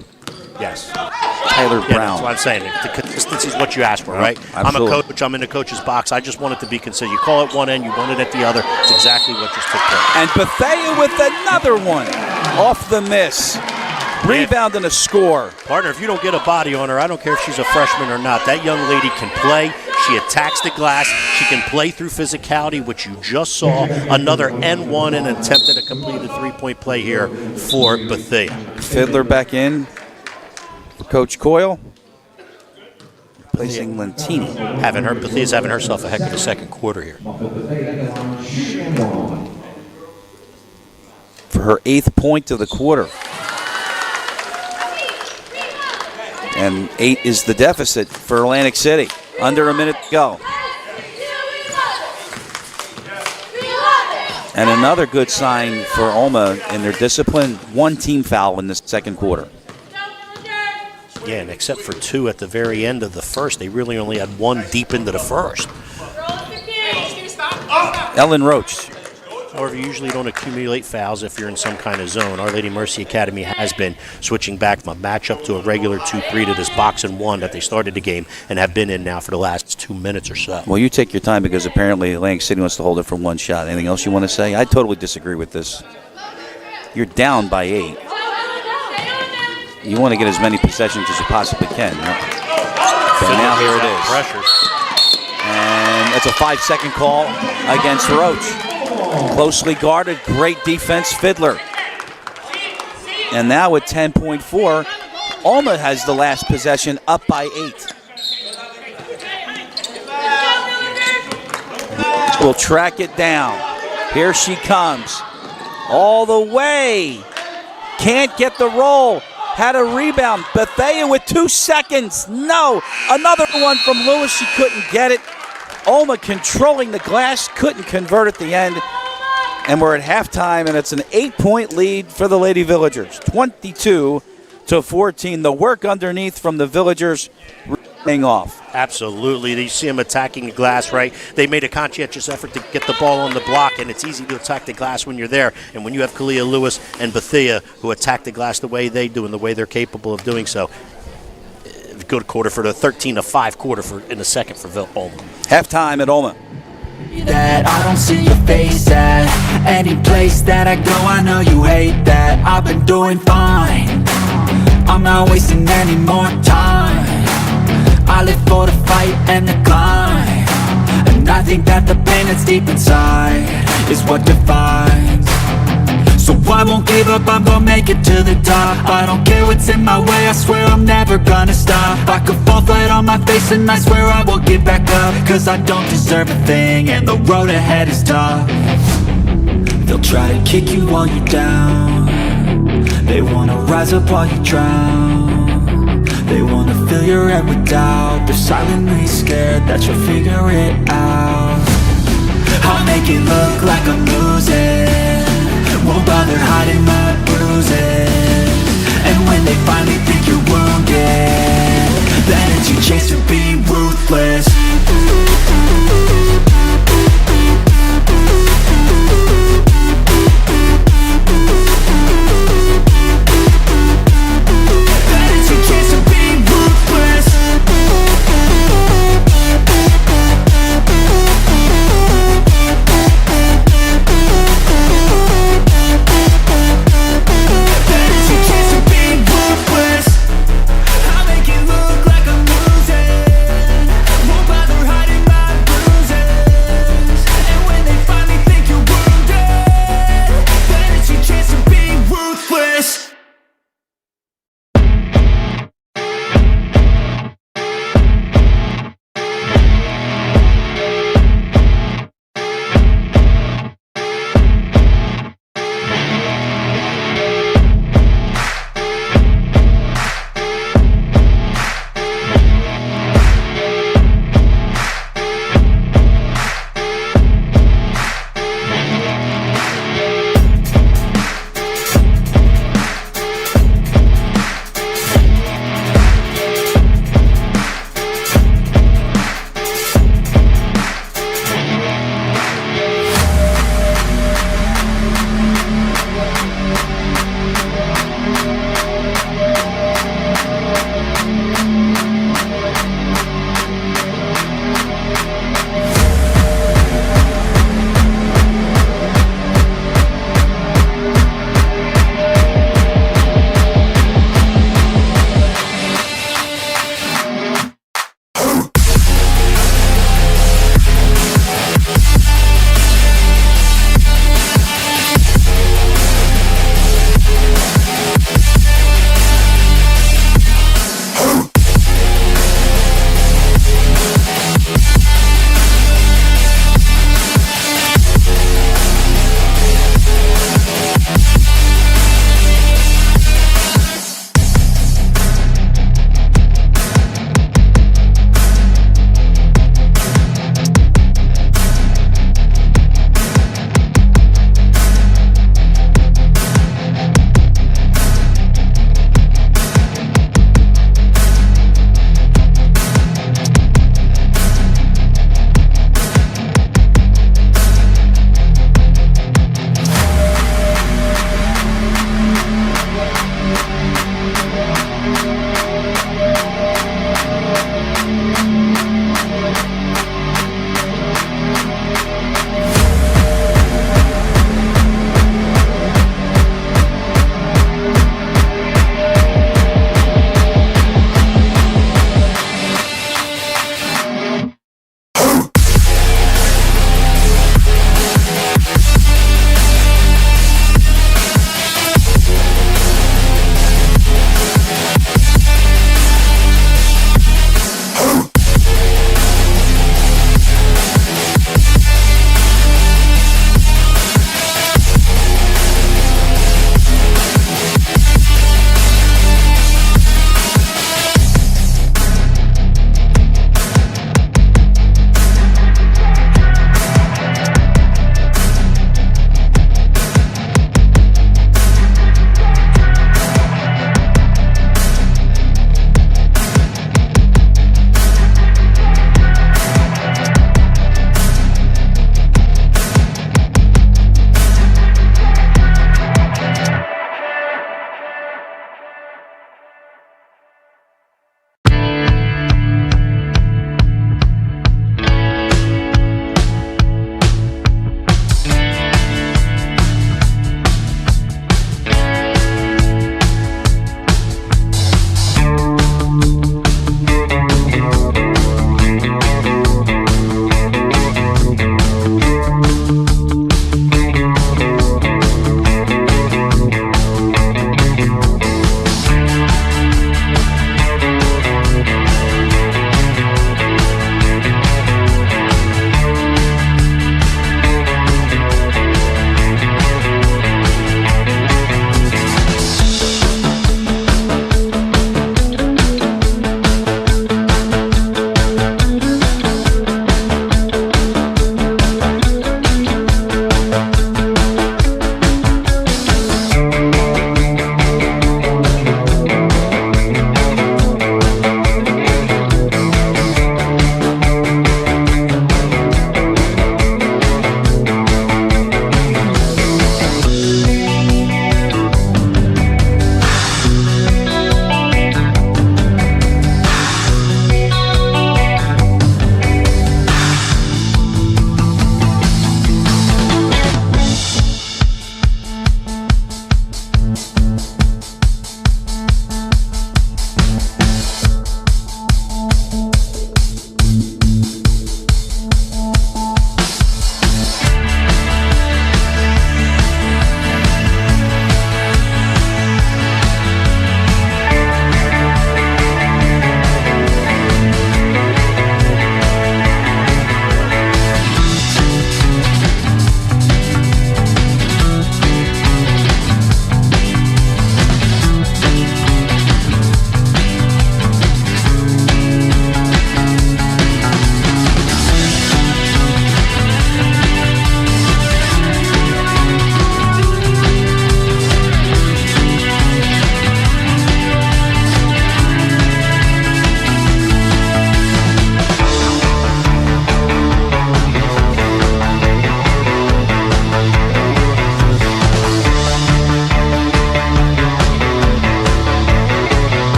Yes. Tyler Yeah, Brown. that's what I'm saying. The consistency is what you ask for, right? Absolutely. I'm a coach. I'm in the coach's box. I just want it to be considered. You call it one end, you want it at the other. It's exactly what just took place. And Bethea with another one off the miss. Rebound and a score. Partner, if you don't get a body on her, I don't care if she's a freshman or not. That young lady can play. She attacks the glass. She can play through physicality, which you just saw. Another N1 and attempted a completed three-point play here for Bethea. Fiddler back in for Coach Coyle. Replacing Lentini. Bethea's having herself a heck of a second quarter here. For her 8th point of the quarter. And 8 is the deficit for Atlantic City. Under a minute to go. And another good sign for OLMA in their discipline. 1 team foul in the second quarter. Yeah, and except for 2 at the very end of the first, they really only had 1 deep into the first. Ellen Roach. However, you usually don't accumulate fouls if you're in some kind of zone. Our Lady Mercy Academy has been switching back from a matchup to a regular 2-3 to this box and 1 that they started the game and have been in now for the last 2 minutes or so. Well, you take your time because apparently Atlantic City wants to hold it for 1 shot. Anything else you want to say? I totally disagree with this. You're down by 8. You want to get as many possessions as you possibly can. So now here it is. Pressures. And that's a 5-second call against Roach. Closely guarded, great defense, Fiddler. And now at 10.4, OLMA has the last possession, up by 8. We'll track it down. Here she comes. All the way. Can't get the roll. Had a rebound. Bethea with 2 seconds. No. Another one from Lewis. She couldn't get it. OLMA controlling the glass. Couldn't convert at the end. And we're at halftime, and it's an 8-point lead for the Lady Villagers. 22-14. The work underneath from the Villagers paying off. Absolutely. You see them attacking the glass, right? They made a conscientious effort to get the ball on the block, and it's easy to attack the glass when you're there. And when you have Kalia Lewis and Bethea who attack the glass the way they do and the way they're capable of doing so, good quarter for the 13-5 quarter in the second for OLMA. Halftime at OLMA. That I don't see your face at any place that I go. I know you hate that. I've been doing fine. I'm not wasting any more time. I live for the fight and the climb, and I think that the pain that's deep inside is what defines. So I won't give up, I'm gonna make it to the top. I don't care what's in my way, I swear I'm never gonna stop. I could fall flat on my face and I swear I will get back up, cause I don't deserve a thing and the road ahead is tough. They'll try to kick you while you're down. They wanna rise up while you drown. They wanna fill your head with doubt. They're silently scared that you'll figure it out. I'll make it look like I'm losing, won't bother hiding my bruises. And when they finally think you're wounded, then it's your chance to be ruthless.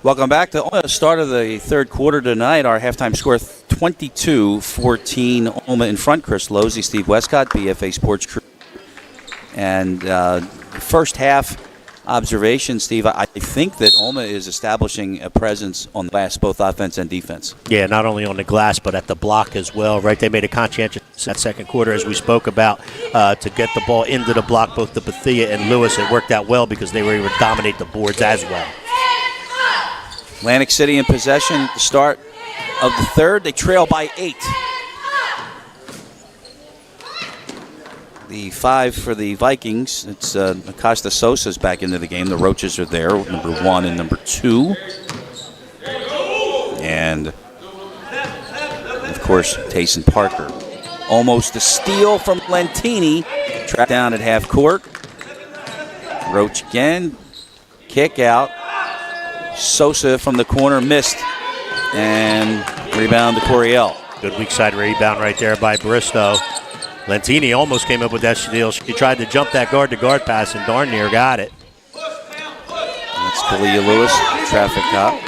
Welcome back to the start of the third quarter tonight. Our halftime score 22-14. OLMA in front. Chris Losey, Steve Westcott, BFA Sports Crew. And first half observation, Steve, I think that OLMA is establishing a presence on the glass, both offense and defense. Yeah, not only on the glass, but at the block as well, right? They made a conscientious that second quarter, as we spoke about, to get the ball into the block, both the Bethia and Lewis. It worked out well because they were able to dominate the boards as well. Atlantic City in possession at the start of the third. They trail by 8. The 5 for the Vikings. It's Acosta Sosa's back into the game. The Roaches are there, number 1 and number 2. And, of course, Tayson Parker. Almost a steal from Lentini. Trapped down at half court. Roach again. Kick out. Sosa from the corner missed. And rebound to Coriel. Good weak side rebound right there by Bristow. Lentini almost came up with that steal. She tried to jump that guard-to-guard pass and darn near got it. That's Kalia Lewis, traffic cop.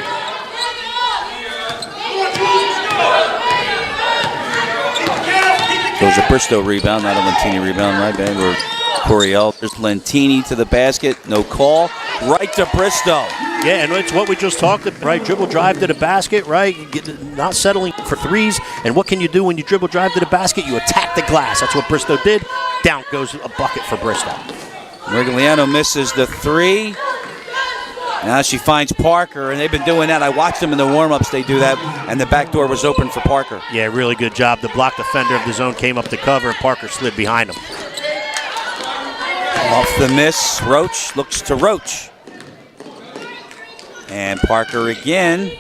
Goes a Bristow rebound, not a Lentini rebound. My bad. Or Coriel. There's Lentini to the basket. No call. Right to Bristow. Yeah, and it's what we just talked about, right? Dribble drive to the basket, right? Not settling for threes. And what can you do when you dribble drive to the basket? You attack the glass. That's what Bristow did. Down goes a bucket for Bristow. Merigliano misses the 3. Now she finds Parker, and they've been doing that. I watched them in the warm-ups. They do that, and the back door was open for Parker. Yeah, really good job. The block defender of the zone came up to cover, and Parker slid behind him. Off the miss, Roach looks to Roach. And Parker again.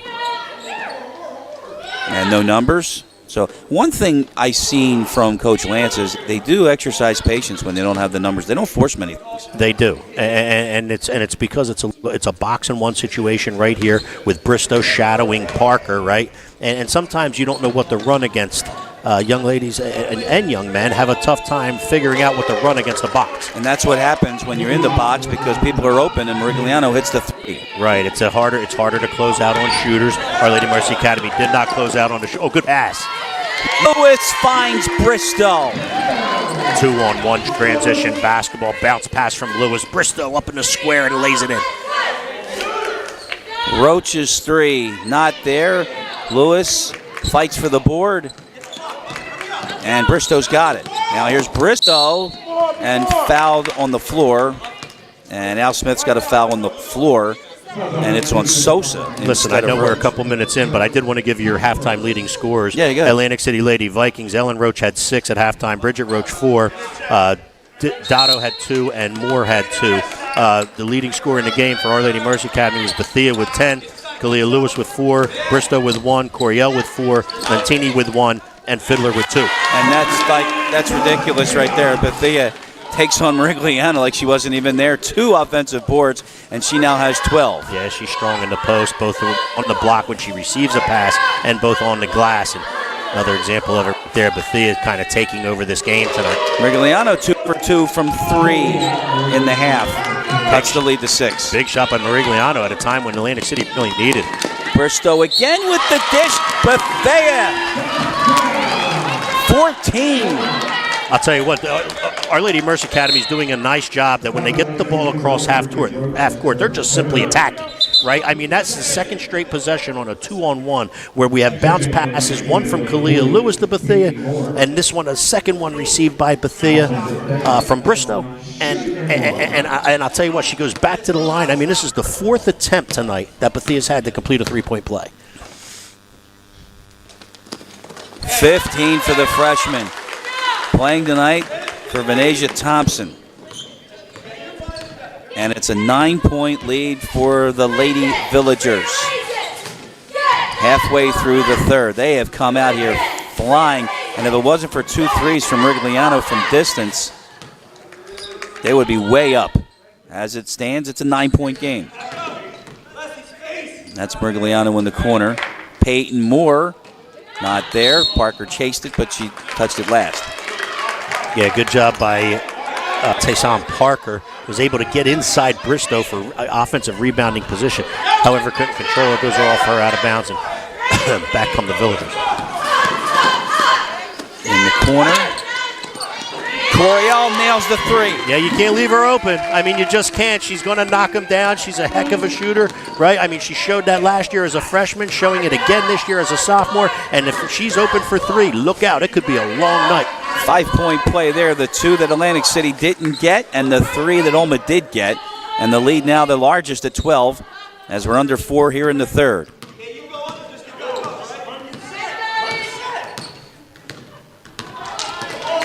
And no numbers. So one thing I've seen from Coach Lance is they do exercise patience when they don't have the numbers. They don't force many things. They do, and it's because it's a box and one situation right here with Bristow shadowing Parker, right? And sometimes you don't know what to run against. Young ladies and young men have a tough time figuring out what to run against the box. And that's what happens when you're in the box because people are open and Merigliano hits the 3. Right, it's harder to close out on shooters. Our Lady Mercy Academy did not close out on the oh, good pass. Lewis finds Bristow. 2-on-1 transition basketball bounce pass from Lewis. Bristow up in the square and lays it in. Roach's 3, not there. Lewis fights for the board. And Bristow's got it. Now here's Bristow and fouled on the floor. And Al Smith's got a foul on the floor. And it's on Sosa. Listen, I know we're a couple minutes in, but I did want to give you your halftime leading scores. Yeah, you got it. Atlantic City Lady Vikings. Ellen Roach had 6 at halftime. Bridget Roach 4. Dotto had 2, and Moore had 2. The leading scorer in the game for Our Lady Mercy Academy was Bethia with 10. Kalia Lewis with 4. Bristow with 1. Coriel with 4. Lentini with 1. And Fiddler with 2. And that's ridiculous right there. Bethia takes on Merigliano like she wasn't even there. 2 offensive boards, and she now has 12. Yeah, she's strong in the post, both on the block when she receives a pass and both on the glass. And another example of it there, Bethia kind of taking over this game tonight. Merigliano 2 for 2 from 3 in the half. Cuts the lead to 6. Big shot by Merigliano at a time when Atlantic City really needed it. Bristow again with the dish. Bethia 14. I'll tell you what, Our Lady Mercy Academy is doing a nice job that when they get the ball across half court, they're just simply attacking, right? I mean, that's the second straight possession on a 2-on-1 where we have bounce passes, one from Kalia Lewis to Bethia, and this one, a second one received by Bethia from Bristow. And I'll tell you what, she goes back to the line. I mean, this is the 4th attempt tonight that Bethia's had to complete a 3-point play. 15 for the freshman. Playing tonight for Venetia Thompson. And it's a 9-point lead for the Lady Villagers. Halfway through the third. They have come out here flying. And if it wasn't for 2 threes from Merigliano from distance, they would be way up. As it stands, it's a 9-point game. That's Merigliano in the corner. Peyton Moore, not there. Parker chased it, but she touched it last. Yeah, good job by Taysom Parker was able to get inside Bristow for offensive rebounding position. However, couldn't control it. Those are all her out of bounds, and back come the Villagers. In the corner, Coriel nails the three. Yeah, you can't leave her open. I mean, you just can't. She's going to knock him down. She's a heck of a shooter, right? I mean, she showed that last year as a freshman, showing it again this year as a sophomore. And if she's open for three, look out. It could be a long night. 5-point play there. The 2 that Atlantic City didn't get and the 3 that OLMA did get. And the lead now the largest at 12 as we're under 4 here in the third.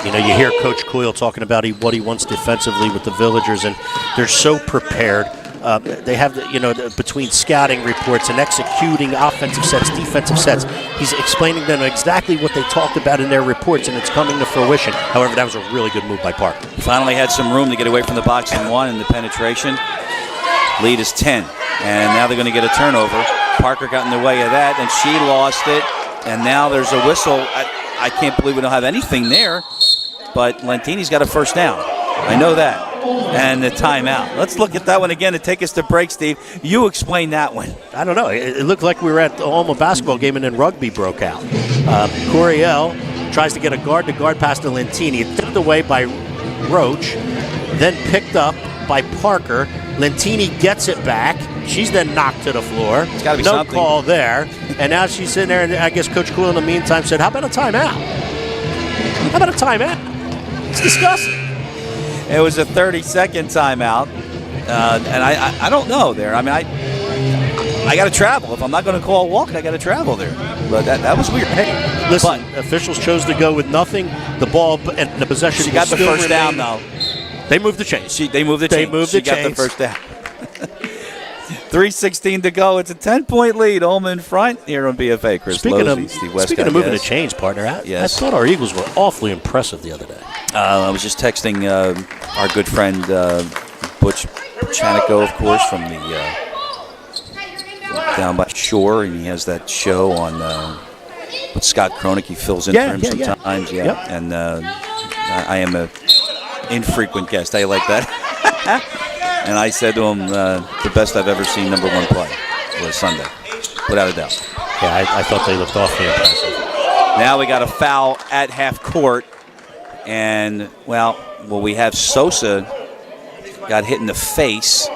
You know, you hear Coach Coyle talking about what he wants defensively with the Villagers, and they're so prepared. They have, between scouting reports and executing offensive sets, defensive sets, he's explaining to them exactly what they talked about in their reports, and it's coming to fruition. However, that was a really good move by Park. Finally had some room to get away from the box and one, and the penetration. Lead is 10, and now they're going to get a turnover. Parker got in the way of that, and she lost it, and now there's a whistle. I can't believe we don't have anything there, but Lentini's got a first down. I know that. And the timeout. Let's look at that one again to take us to break, Steve. You explain that one. I don't know. It looked like we were at the OLMA basketball game and then rugby broke out. Coriel tries to get a guard-to-guard pass to Lentini. It's tipped away by Roach, then picked up by Parker. Lentini gets it back. She's then knocked to the floor. It's got to be no something. Call there. And now she's sitting there, and I guess Coach Coyle in the meantime said, how about a timeout? How about a timeout? It's disgusting. It was a 30-second timeout, and I don't know there. I mean, I got to travel. If I'm not going to call a walk, I got to travel there. But that was weird. Hey, listen, officials chose to go with nothing. The ball and the possession. She got the first down, though. They moved the chains. They moved the chains. She got the first down. 3:16 to go. It's a 10-point lead. OLMA in front here on BFA. Chris Speaking Losey, of Steve Westcott, moving the chains, partner, I thought our Eagles were awfully impressive the other day. I was just texting our good friend Butch Chanico, of course, from the down by shore, and he has that show on with Scott Kroenig. He fills in for him sometimes. Yeah. Yep. And I am a infrequent guest. How you like that? And I said to him, the best I've ever seen number 1 play was Sunday, without a doubt. Yeah, I thought they looked awfully impressive. Now we got a foul at half court. And, well, we have Sosa got hit in the face.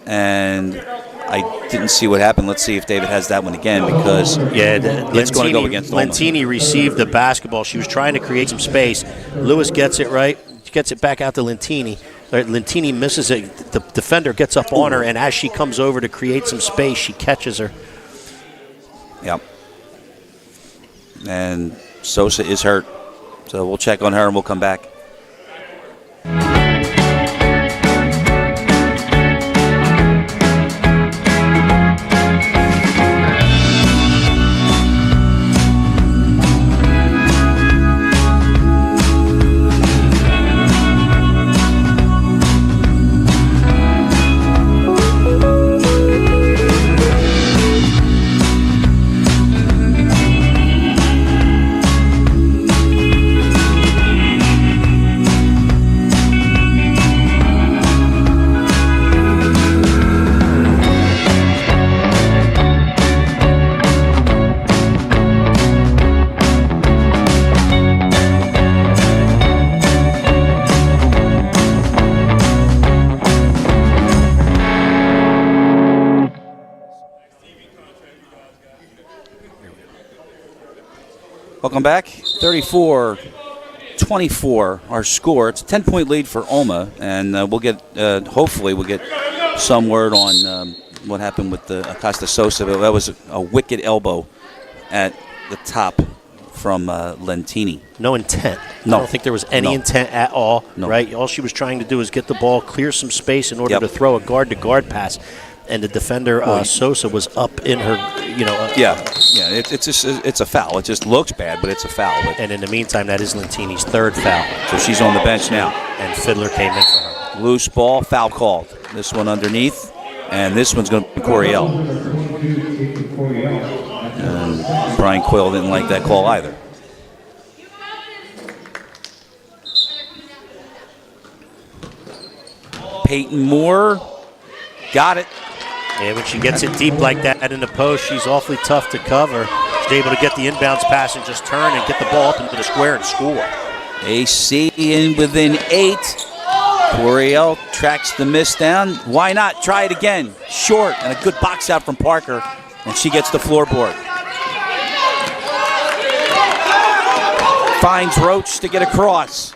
And I didn't see what happened. Let's see if David has that one again, because it's going to go against OLMA. Lentini received the basketball. She was trying to create some space. Lewis gets it right, gets it back out to Lentini. Lentini misses it. The defender gets up on her, and as she comes over to create some space, she catches her. Yep. And Sosa is hurt. So we'll check on her and we'll come back. Welcome back. 34-24 our score. It's a 10-point lead for OLMA, and we'll get hopefully we'll get some word on what happened with the Acosta Sosa. But that was a wicked elbow at the top from Lentini. No intent. No. I don't think there was any intent at all. No. Right? All she was trying to do is get the ball, clear some space in order to throw a guard-to-guard pass. And the defender, Sosa, was up in her, It's a foul. It just looks bad, but it's a foul. And in the meantime, that is Lentini's third foul. So she's on the bench now. And Fiddler came in for her. Loose ball, foul called. This one underneath, and this one's going to be Coriel. And Brian Coyle didn't like that call either. Peyton Moore got it. And when she gets it deep like that in the post, she's awfully tough to cover. She's able to get the inbounds pass and just turn and get the ball up into the square and score. AC in within 8. Coriel tracks the miss down. Why not? Try it again. Short, and a good box out from Parker, and she gets the floorboard. Finds Roach to get across.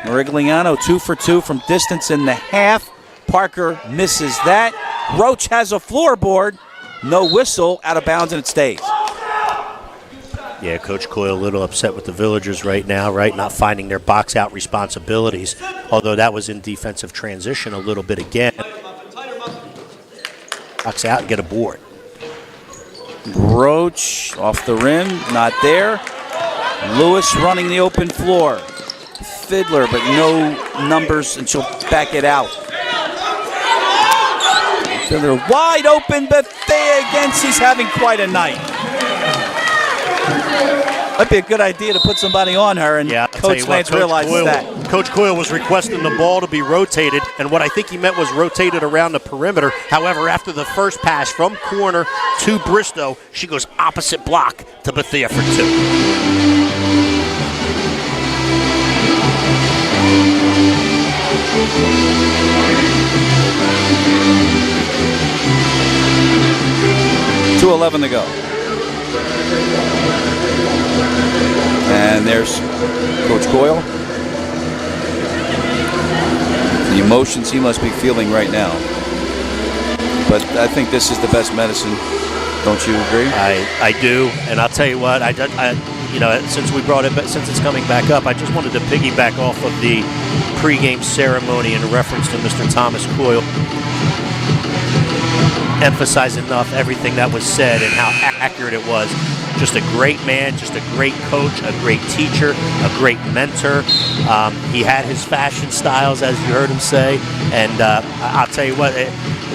Morigliano 2 for 2 from distance in the half. Parker misses that. Roach has a floorboard. No whistle, out of bounds, and it stays. Yeah, Coach Coyle a little upset with the Villagers right now, right? Not finding their box out responsibilities, although that was in defensive transition a little bit again. Box out and get a board. Roach off the rim, not there. Lewis running the open floor. Fiddler, but no numbers, and she'll back it out. Fiddler wide open, Bethea again. She's having quite a night. Might be a good idea to put somebody on her, and Coach Lance realizes that. Coach Coyle was requesting the ball to be rotated, and what I think he meant was rotated around the perimeter. However, after the first pass from corner to Bristow, she goes opposite block to Bethea for 2. 2:11 to go. And there's Coach Coyle. The emotions he must be feeling right now. But I think this is the best medicine. Don't you agree? I do, and I'll tell you what. Since we brought it, since it's coming back up, I just wanted to piggyback off of the pregame ceremony in reference to Mr. Thomas Coyle. Emphasize enough everything that was said and how accurate it was. Just a great man, just a great coach, a great teacher, a great mentor. He had his fashion styles, as you heard him say, and I'll tell you what,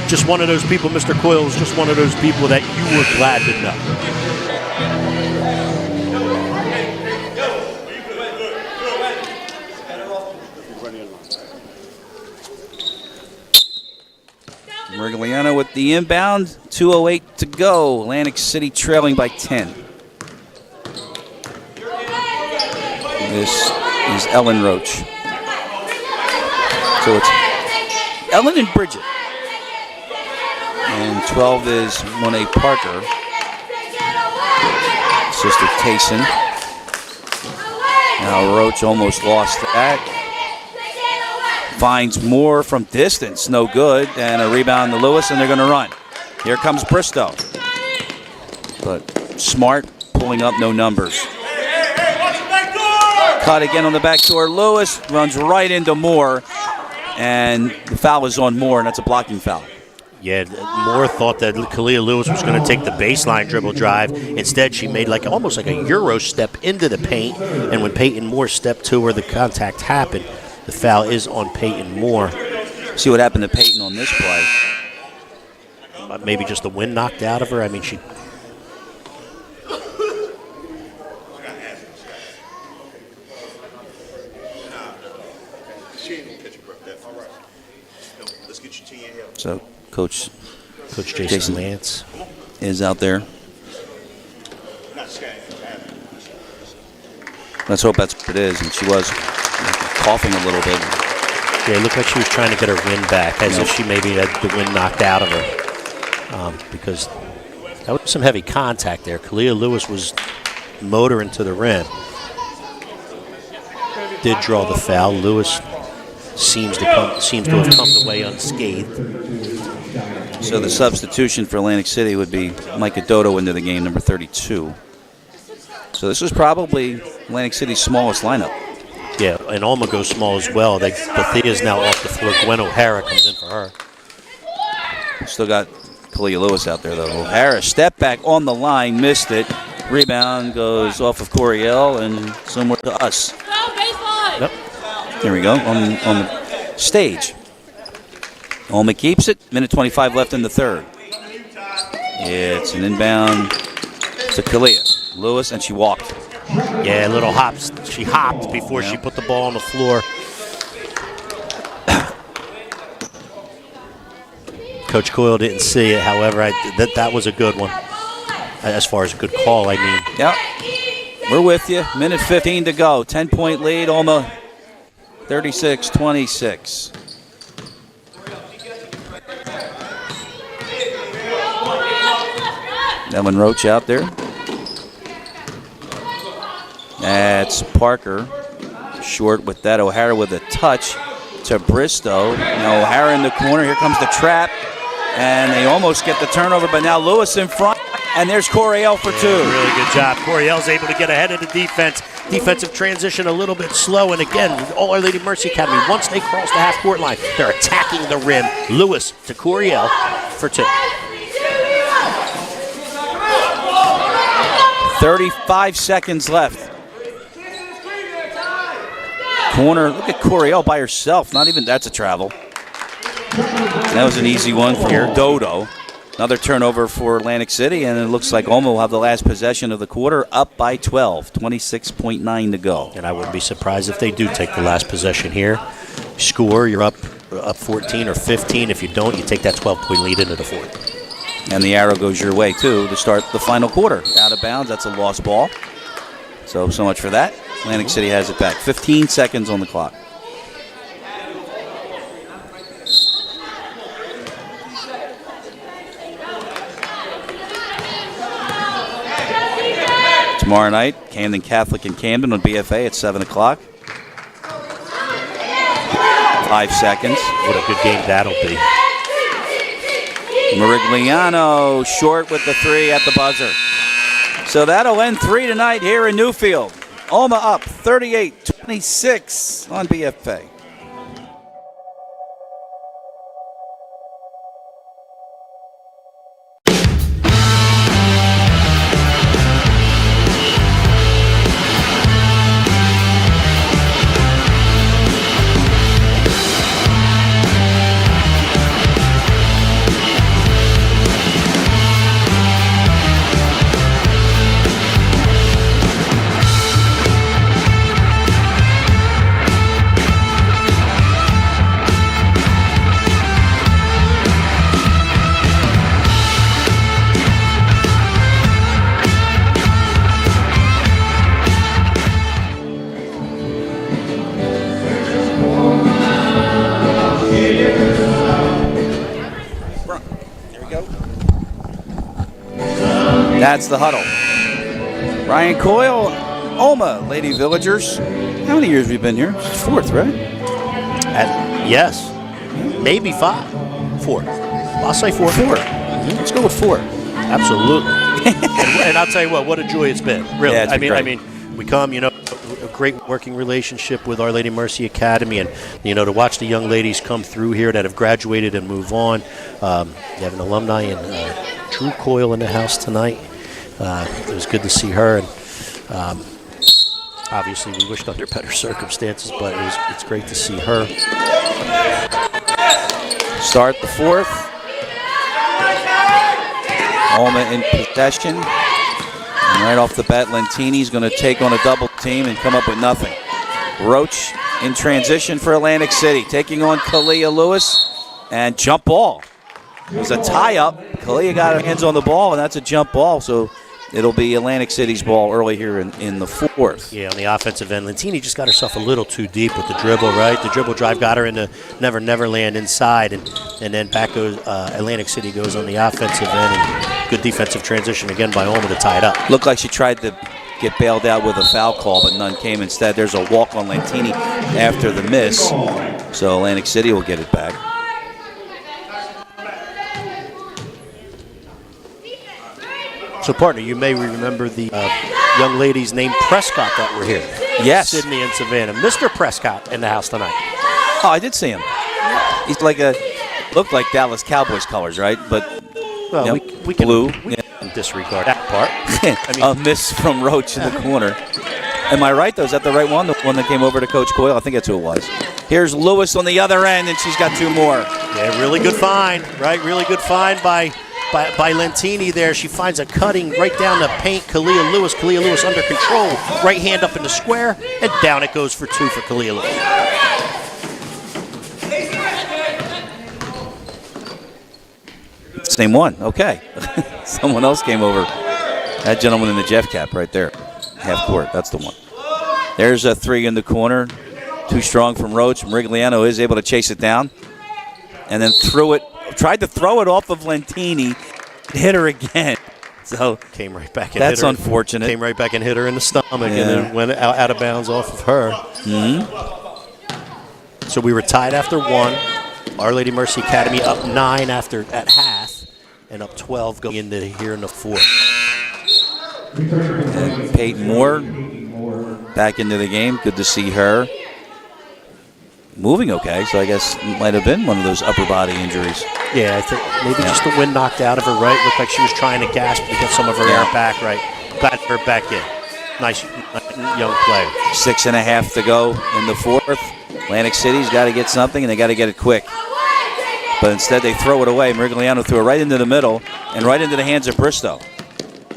just one of those people, Mr. Coyle was just one of those people that you were glad to know. Morigliano with the inbound, 2:08 to go. Atlantic City trailing by 10. This is Ellen Roach. So it's Ellen and Bridget. And 12 is Monet Parker. Sister Tayson. Now Roach almost lost that. Finds Moore from distance, no good, and a rebound to Lewis, and they're going to run. Here comes Bristow. But Smart pulling up no numbers. Cut again on the back door. Lewis runs right into Moore, and the foul is on Moore, and that's a blocking foul. Yeah, Moore thought that Kalia Lewis was going to take the baseline dribble drive. Instead, she made almost like a Euro step into the paint, and when Peyton Moore stepped to where the contact happened, the foul is on Peyton Moore. See what happened to Peyton on this play. Maybe just the wind knocked out of her. I mean, she... So Coach Jason Lance is out there. Let's hope that's what it is. And she was coughing a little bit. Yeah, it looked like she was trying to get her wind back, as if she maybe had the wind knocked out of her. Because that was some heavy contact there. Kalia Lewis was motoring to the rim. Did draw the foul. Lewis seems to have come away unscathed. So the substitution for Atlantic City would be Micah Dodo into the game, number 32. So this was probably Atlantic City's smallest lineup. Yeah, and OLMA goes small as well. Bethea's now off the floor. Gwen O'Hara comes in for her. Still got Kalia Lewis out there, though. O'Hara, step back on the line, missed it. Rebound goes off of Coriel and somewhere to us. Yep. There we go, on the stage. OLMA keeps it. Minute 25 left in the third. It's an inbound to Kalia Lewis, and she walked. Yeah, little hops. She hopped before she put the ball on the floor. Coach Coyle didn't see it. However, that was a good one. As far as a good call, I mean. Yep. We're with you. Minute 15 to go. 10-point lead, OLMA 36-26. Ellen Roach out there. That's Parker. Short with that. O'Hara with a touch to Bristow. Now O'Hara in the corner. Here comes the trap. And they almost get the turnover, but now Lewis in front. And there's Coryell for two. Really good job. Coryell's able to get ahead of the defense. Defensive transition a little bit slow. And again, All Our Lady Mercy Academy, once they cross the half-court line, they're attacking the rim. Lewis to Coryell for two. 35 seconds left. Corner, look at Coryell by herself. Not even, that's a travel. That was an easy one for Dodo. Another turnover for Atlantic City, and it looks like OLMA will have the last possession of the quarter, up by 12, 26.9 to go. And I wouldn't be surprised if they do take the last possession here. Score, you're up 14 or 15. If you don't, you take that 12-point lead into the fourth. And the arrow goes your way, too, to start the final quarter. Out of bounds, that's a lost ball. So much for that. Atlantic City has it back. 15 seconds on the clock. Tomorrow night, Camden Catholic and Camden on BFA at 7 o'clock. 5 seconds. What a good game that'll be. Merigliano short with the three at the buzzer. So that'll end 3 tonight here in Newfield. OLMA up 38-26 on BFA. That's the huddle. Ryan Coyle, OLMA Lady Villagers. How many years have we been here? It's fourth, right? Yes. Maybe 5. 4. I'll say 4. 4. Let's go with 4. Absolutely. and I'll tell you what a joy it's been. Really. Yeah, I mean, we come, a great working relationship with Our Lady Mercy Academy, and to watch the young ladies come through here that have graduated and move on. You have an alumni and Drew Coyle in the house tonight. It was good to see her, and obviously we wished under better circumstances, but it's great to see her. Start the fourth. OLMA in possession. And right off the bat, Lentini's going to take on a double team and come up with nothing. Roach in transition for Atlantic City, taking on Kalia Lewis, and jump ball. It was a tie-up. Kalia got her hands on the ball, and that's a jump ball, so it'll be Atlantic City's ball early here in the fourth. Yeah, on the offensive end, Lentini just got herself a little too deep with the dribble, right? The dribble drive got her into Never Never Land inside, and then back goes Atlantic City goes on the offensive end, and good defensive transition again by OLMA to tie it up. Looked like she tried to get bailed out with a foul call, but none came. Instead, there's a walk on Lentini after the miss, so Atlantic City will get it back. So, partner, you may remember the young ladies named Prescott that were here. Yes. Sydney and Savannah. Mr. Prescott in the house tonight. Oh, I did see him. He's looked like Dallas Cowboys colors, right? But well, we can, blue. We can disregard that part. A miss from Roach in the corner. Am I right, though? Is that the right one? The one that came over to Coach Coyle? I think that's who it was. Here's Lewis on the other end, and she's got 2 more. Yeah, really good find, right? Really good find by Lentini there. She finds a cutting right down the paint. Kalia Lewis under control. Right hand up in the square, and down it goes for 2 for Kalia Lewis. Same one. Okay. Someone else came over. That gentleman in the Jeff cap right there. Half court. That's the one. There's a three in the corner. Too strong from Roach. Merigliano is able to chase it down. And then threw it. Tried to throw it off of Lentini. Hit her again. So came right back and that's hit her. Unfortunate. Came right back and hit her in the stomach and then went out of bounds off of her. So we were tied after 1. Our Lady Mercy Academy up 9 at half and up 12 going into here in the 4th. And Peyton Moore back into the game. Good to see her. Moving okay, so I guess it might have been one of those upper body injuries. Yeah, I think maybe just the wind knocked out of her, right? Looked like she was trying to gasp to get some of her air back, right? Got her back in. Nice young player. 6.5 to go in the 4th. Atlantic City's got to get something, and they got to get it quick. But instead, they throw it away. Merigliano threw it right into the middle and right into the hands of Bristow.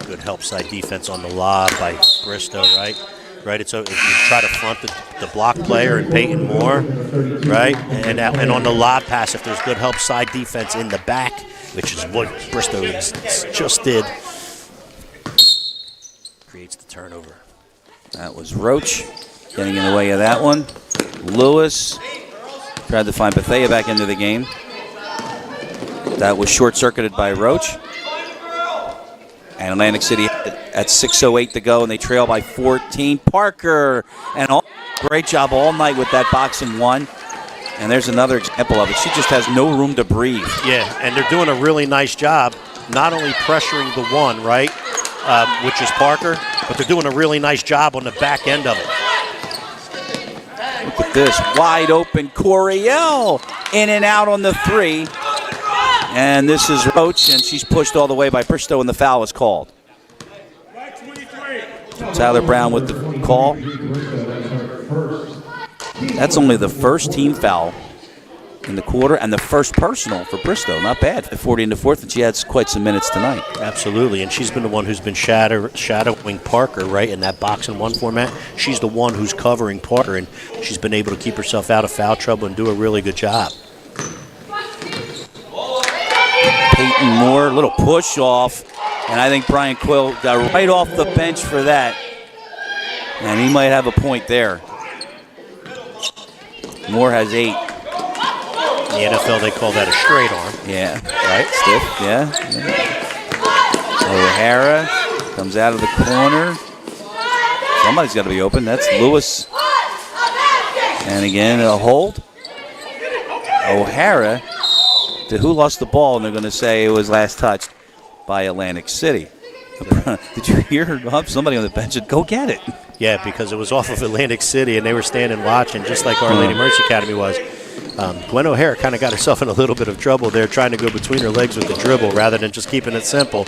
Good help side defense on the lob by Bristow, right? Right, it's you try to front the block player and Peyton Moore, right? And on the lob pass, if there's good help side defense in the back, which is what Bristow just did, creates the turnover. That was Roach getting in the way of that one. Lewis tried to find Bethea back into the game. That was short-circuited by Roach. And Atlantic City at 6:08 to go, and they trail by 14. Parker, and great job all night with that boxing one. And there's another example of it. She just has no room to breathe. Yeah, and they're doing a really nice job, not only pressuring the one, right, which is Parker, but they're doing a really nice job on the back end of it. Look at this, wide open Coriel, in and out on the 3. And this is Roach, and she's pushed all the way by Bristow, and the foul is called. Tyler Brown with the call. That's only the first team foul in the quarter and the first personal for Bristow. Not bad. 40 in the 4th, and she had quite some minutes tonight. Absolutely, and she's been the one who's been shadowing Parker, right, in that boxing one format. She's the one who's covering Parker, and she's been able to keep herself out of foul trouble and do a really good job. Peyton Moore, little push off, and I think Brian Quill got right off the bench for that. And he might have a point there. Moore has 8. In the NFL, they call that a straight arm. Yeah, right, stiff, yeah. O'Hara comes out of the corner. Somebody's got to be open. That's Lewis. And again, a hold. O'Hara. To who lost the ball, and they're going to say it was last touched by Atlantic City. Did you hear somebody on the bench said, go get it? Yeah, because it was off of Atlantic City, and they were standing watching, just like Our Lady Mercy Academy was. Gwen O'Hara kind of got herself in a little bit of trouble there, trying to go between her legs with the dribble rather than just keeping it simple.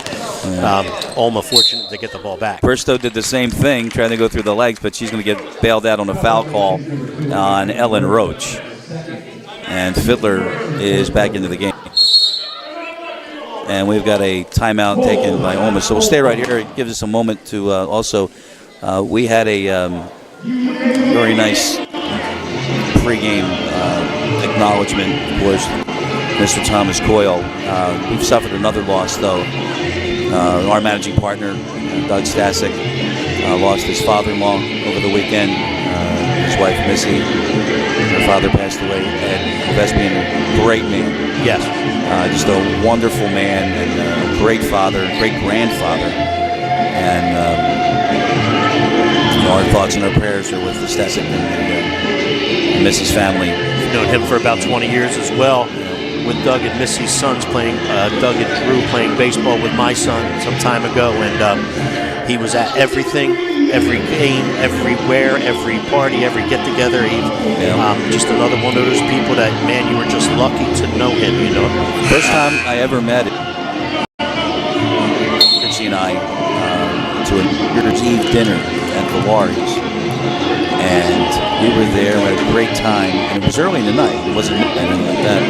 OLMA fortunate to get the ball back. Bristow did the same thing, trying to go through the legs, but she's going to get bailed out on a foul call on Ellen Roach. And Fiddler is back into the game. And we've got a timeout taken by OLMA. So we'll stay right here. It gives us a moment to also, we had a very nice pregame acknowledgement, of course, Mr. Thomas Coyle. We've suffered another loss, though. Our managing partner, Doug Stasek, lost his father-in-law over the weekend. His wife, Missy. Her father passed away. Ed Vespian, a great man. Yes. Just a wonderful man and a great father, great grandfather. And our thoughts and our prayers are with the Stasek and Missy's family. I've known him for about 20 years as well, with Doug and Missy's sons playing, Doug and Drew playing baseball with my son some time ago. And he was at everything, every game, everywhere, every party, every get-together. Just another one of those people that, man, you were just lucky to know him, you know. First time I ever met Richie and I to a New Year's Eve dinner at the Laurie's. And we were there, we had a great time, and it was early in the night. It wasn't anything like that.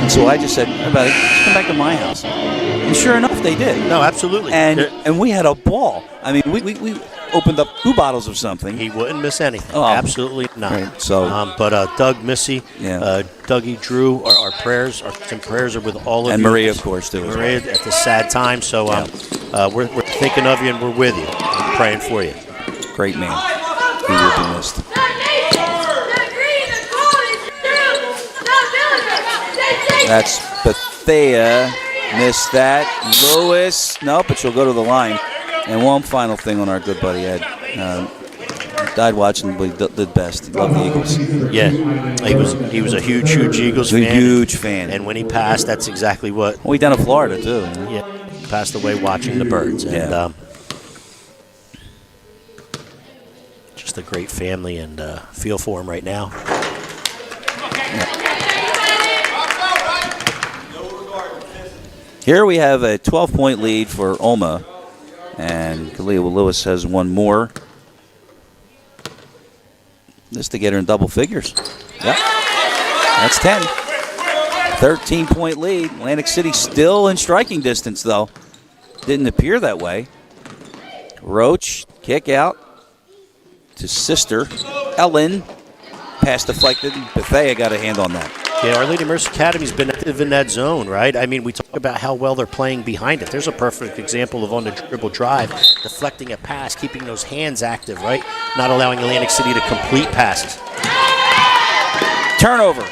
And so I just said, everybody, just come back to my house. And sure enough, they did. No, absolutely. And we had a ball. I mean, we opened up 2 bottles of something. He wouldn't miss anything. Oh. Absolutely not. Right, so- but Doug, Missy, Yeah. Dougie, Drew, our prayers are with all of you. And Maria, of course, too. Maria at this sad time. So we're thinking of you and we're with you. We're praying for you. Great man. He will be missed. That's Bethea. Missed that. Lewis. No, but she'll go to the line. And one final thing on our good buddy Ed. Died watching, but he did best. He loved the Eagles. Yeah, he was a huge Eagles fan. Huge fan. And when he passed, that's exactly what. Well, he down in Florida too. Yeah, he passed away watching the birds. And just a great family, and feel for him right now. Here we have a 12-point lead for OLMA, and Kalia Lewis has one more. This to get her in double figures. Yep, that's 10. 13-point lead. Atlantic City still in striking distance, though. Didn't appear that way. Roach, kick out to sister Ellen. Pass deflected. Bethea got a hand on that. Yeah, Our Lady Mercy Academy's been active in that zone, right? I mean, we talk about how well they're playing behind it. There's a perfect example of on the dribble drive, deflecting a pass, keeping those hands active, right? Not allowing Atlantic City to complete passes. Turnover.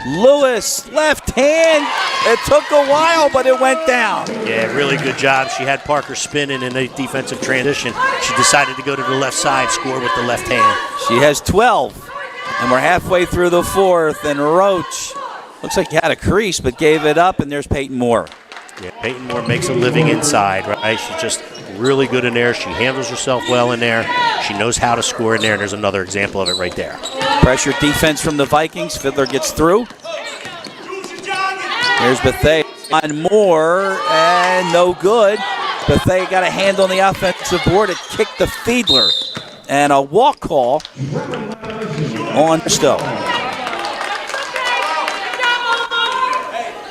Lewis, left hand. It took a while, but it went down. Yeah, really good job. She had Parker spinning in a defensive transition. She decided to go to the left side, score with the left hand. She has 12. And we're halfway through the 4th, and Roach looks like he had a crease, but gave it up, and there's Peyton Moore. Yeah, Peyton Moore makes a living inside, right? She's just really good in there. She handles herself well in there. She knows how to score in there, and there's another example of it right there. Pressure defense from the Vikings. Fiddler gets through. Here's Bethea on Moore, and no good. Bethea got a hand on the offensive board. It kicked the Fiedler. And a walk call on Bristow.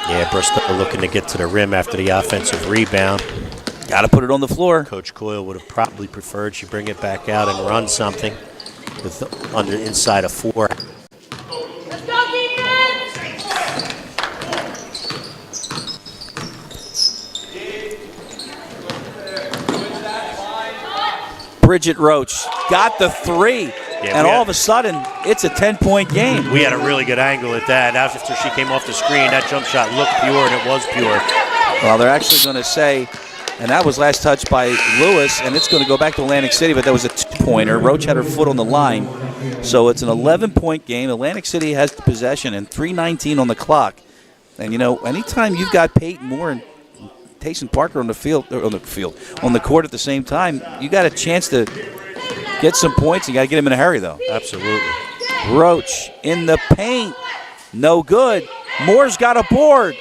Yeah, Bristow looking to get to the rim after the offensive rebound. Got to put it on the floor. Coach Coyle would have probably preferred she bring it back out and run something with under inside of 4. Let's go, defense! Bridget Roach got the 3. And all of a sudden, it's a 10-point game. We had a really good angle at that. After she came off the screen, that jump shot looked pure, and it was pure. Well, they're actually going to say, and that was last touch by Lewis, and it's going to go back to Atlantic City, but that was a 2-pointer. Roach had her foot on the line. So it's an 11-point game. Atlantic City has the possession and 3:19 on the clock. And, you know, anytime you've got Peyton Moore and Tayson Parker on the court at the same time, you got a chance to get some points. You got to get them in a hurry, though. Absolutely. Roach in the paint. No good. Moore's got a board.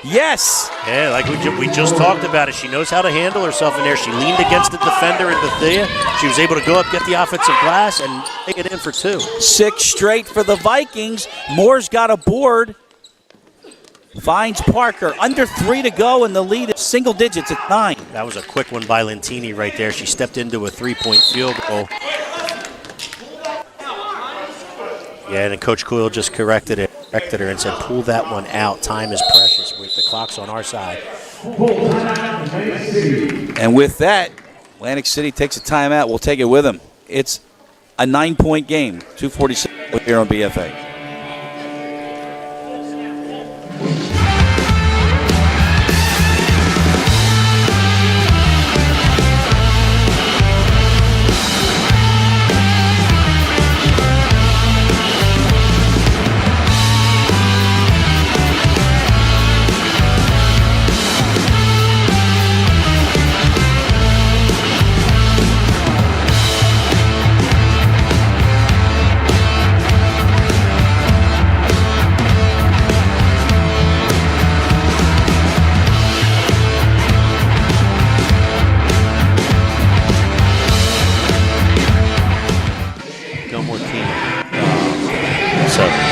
Yes. Yeah, like we just talked about it. She knows how to handle herself in there. She leaned against the defender in Bethea. She was able to go up, get the offensive glass, and take it in for 2. 6 straight for the Vikings. Moore's got a board. Finds Parker. Under 3 to go, and the lead is single digits at 9. That was a quick one by Lentini right there. She stepped into a 3-point field goal. Yeah, and Coach Coyle just corrected her and said, pull that one out. Time is precious. The clock's on our side. And with that, Atlantic City takes a timeout. We'll take it with them. It's a 9-point game. 2:46 here on BFA.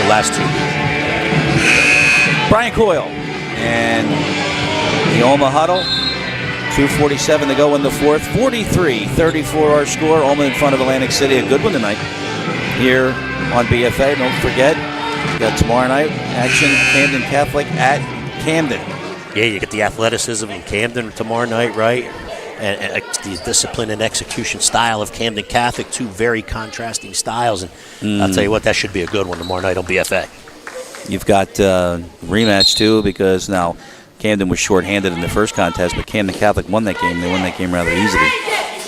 Last 2. Brian Coyle and the OLMA huddle. 2:47 to go in the fourth. 43-34 our score. OLMA in front of Atlantic City. A good one tonight here on BFA. Don't forget, we got tomorrow night action. Camden Catholic at Camden. Yeah, you get the athleticism in Camden tomorrow night, right? And the discipline and execution style of Camden Catholic, two very contrasting styles. And I'll tell you what, that should be a good one tomorrow night on BFA. You've got rematch, too, because now Camden was shorthanded in the first contest, but Camden Catholic won that game. They won that game rather easily.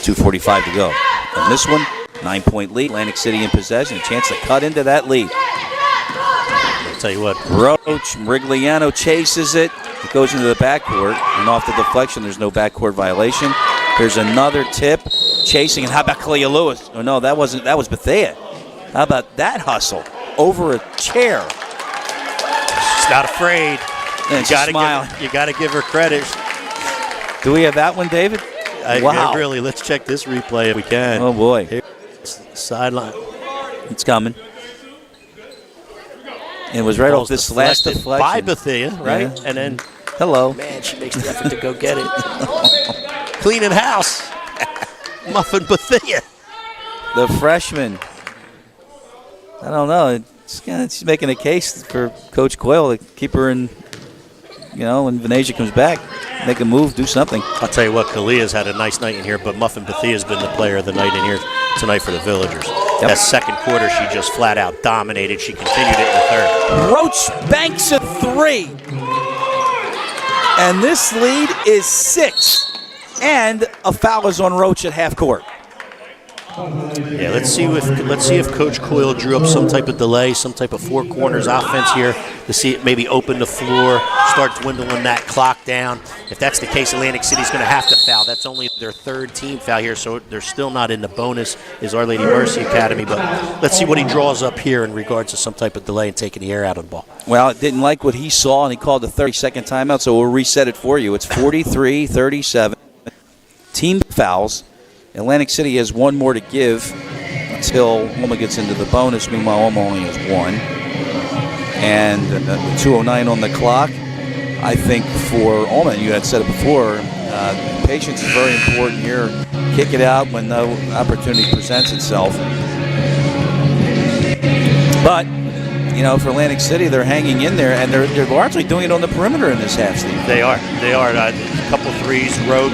2:45 to go. And this one, 9-point lead. Atlantic City in possession. A chance to cut into that lead. I'll tell you what. Roach, Merigliano chases it. It goes into the backcourt. And off the deflection, there's no backcourt violation. There's another tip. Chasing. And how about Kalia Lewis? Oh, no, that was Bethea. How about that hustle? Over a chair. She's not afraid. And you got to give her credit. Do we have that one, David? Wow. Really, let's check this replay if we can. Oh, boy. Here's the sideline. It's coming. And it was right off this last deflection. By Bethea, right? Yeah. And then, hello. Man, she makes the effort to go get it. Cleaning house. Muffin Bethea. The freshman. I don't know. She's making a case for Coach Coyle to keep her in, when Venetia comes back, make a move, do something. I'll tell you what, Kalia's had a nice night in here, but Muffin Bethea's been the player of the night in here tonight for the Villagers. Yep. That second quarter, she just flat out dominated. She continued it in the third. Roach banks a three. And this lead is 6. And a foul is on Roach at half court. Yeah, let's see if Coach Coyle drew up some type of delay, some type of four corners offense here to see it maybe open the floor, start dwindling that clock down. If that's the case, Atlantic City's going to have to foul. That's only their third team foul here, so they're still not in the bonus, is Our Lady Mercy Academy. But let's see what he draws up here in regards to some type of delay and taking the air out of the ball. Well, didn't like what he saw, and he called a 30-second timeout, so we'll reset it for you. It's 43-37. Team fouls. Atlantic City has one more to give until OLMA gets into the bonus. Meanwhile, OLMA only has one. And 2:09 on the clock. I think for OLMA, and you had said it before, patience is very important here. Kick it out when the opportunity presents itself. But, for Atlantic City, they're hanging in there, and they're largely doing it on the perimeter in this half, Steve. They are. A couple threes, Roach.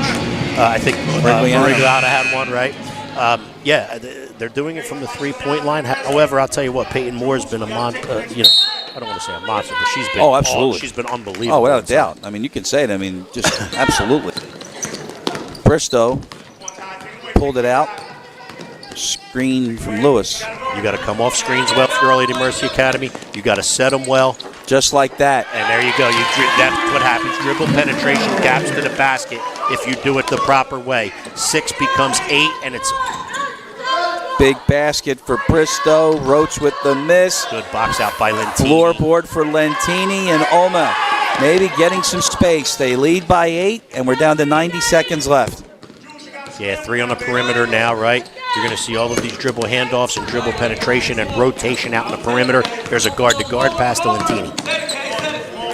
I think Merigliano had one, right? They're doing it from the three-point line. However, I'll tell you what, Peyton Moore's been a monster. I don't want to say a monster, but she's been. Oh, absolutely. She's been unbelievable. Oh, without a doubt. I mean, you can say it. Just absolutely. Bristow pulled it out. Screen from Lewis. You got to come off screens well for Our Lady Mercy Academy. You got to set them well. Just like that. And there you go. That's what happens. Dribble penetration, gaps to the basket if you do it the proper way. 6 becomes 8, and it's big basket for Bristow. Roach with the miss. Good box out by Lentini. Floorboard for Lentini and OLMA. Maybe getting some space. They lead by 8, and we're down to 90 seconds left. Yeah, 3 on the perimeter now, right? You're going to see all of these dribble handoffs and dribble penetration and rotation out in the perimeter. There's a guard-to-guard pass to Lentini.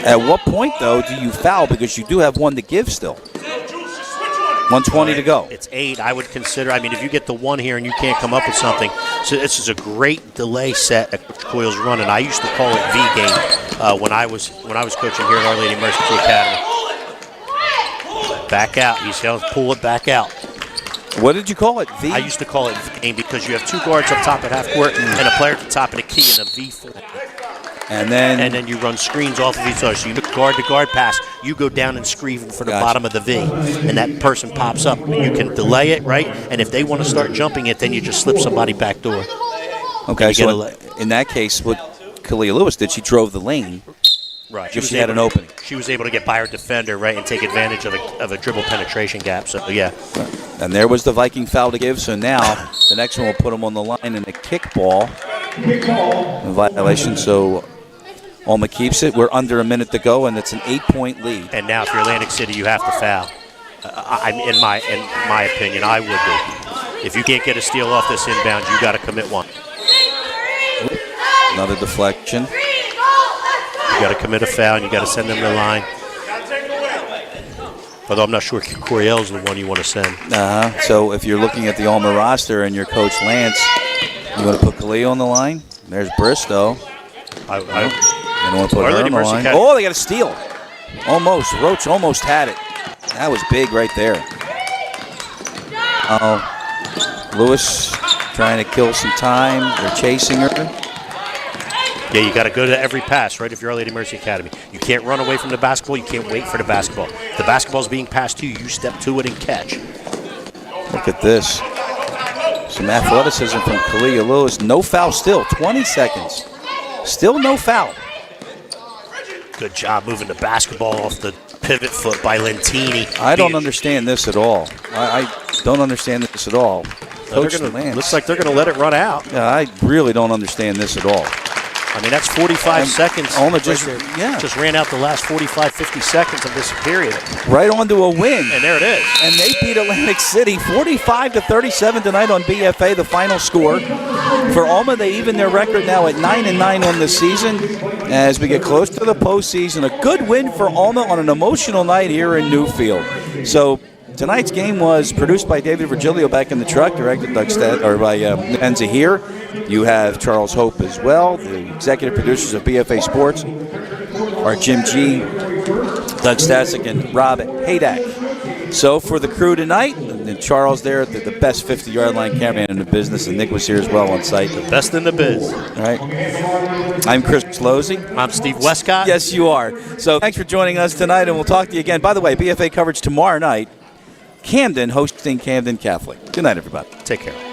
At what point, though, do you foul? Because you do have one to give still. 1:20 to go. It's 8. I would consider. If you get the 1 here and you can't come up with something, so this is a great delay set that Coach Coyle's running. I used to call it V game when I was coaching here at Our Lady Mercy Academy. Back out. He's going to pull it back out. What did you call it? V? I used to call it V game because you have 2 guards up top at half court and a player at the top of the key in a V form. And then you run screens off of each other. So you look guard-to-guard pass. You go down and screen for the bottom of the V. And that person pops up. And you can delay it, right? And if they want to start jumping it, then you just slip somebody back door. Okay, so in that case, what Kalia Lewis did, she drove the lane. Right. She had an opening. She was able to get by her defender, right, and take advantage of a dribble penetration gap. So, yeah. And there was the Viking foul to give. So now the next one will put them on the line in a kickball. In violation. So OLMA keeps it. We're under a minute to go, and it's an 8-point lead. And now if you're Atlantic City, you have to foul. In my opinion, I would do. If you can't get a steal off this inbound, you got to commit one. Another deflection. You got to commit a foul, and you got to send them to the line. Although I'm not sure Coriel's the one you want to send. So if you're looking at the OLMA roster and your coach Lance, you want to put Kalia on the line? There's Bristow. I You don't want to put Our her Lady on the Mercy line. Academy. Oh, they got a steal. Almost. Roach almost had it. That was big right there. Lewis trying to kill some time. They're chasing her. Yeah, you got to go to every pass, right? If you're Our Lady Mercy Academy, you can't run away from the basketball. You can't wait for the basketball. The basketball's being passed to you. You step to it and catch. Look at this. Some athleticism from Kalia Lewis. No foul still. 20 seconds. Still no foul. Good job moving the basketball off the pivot foot by Lentini. I don't understand this at all. I don't understand this at all. Coach Lance. Looks like they're going to let it run out. Yeah, I really don't understand this at all. I mean, that's 45 seconds. OLMA just, just ran out the last 45, 50 seconds of this period. Right on to a win. And there it is. And they beat Atlantic City 45-37 tonight on BFA, the final score. For OLMA, they even their record now at 9-9 on the season. As we get close to the postseason, a good win for OLMA on an emotional night here in Newfield. So tonight's game was produced by David Virgilio back in the truck, directed by Enza here. You have Charles Hope as well. The executive producers of BFA Sports are Jim G, Doug Stasek, and Rob Haydak. So for the crew tonight, and Charles there, the best 50-yard line cameraman in the business, and Nick was here as well on site. The best in the biz. All right. I'm Chris Losey. I'm Steve Westcott. Yes, you are. So thanks for joining us tonight, and we'll talk to you again. By the way, BFA coverage tomorrow night. Camden hosting Camden Catholic. Good night, everybody. Take care.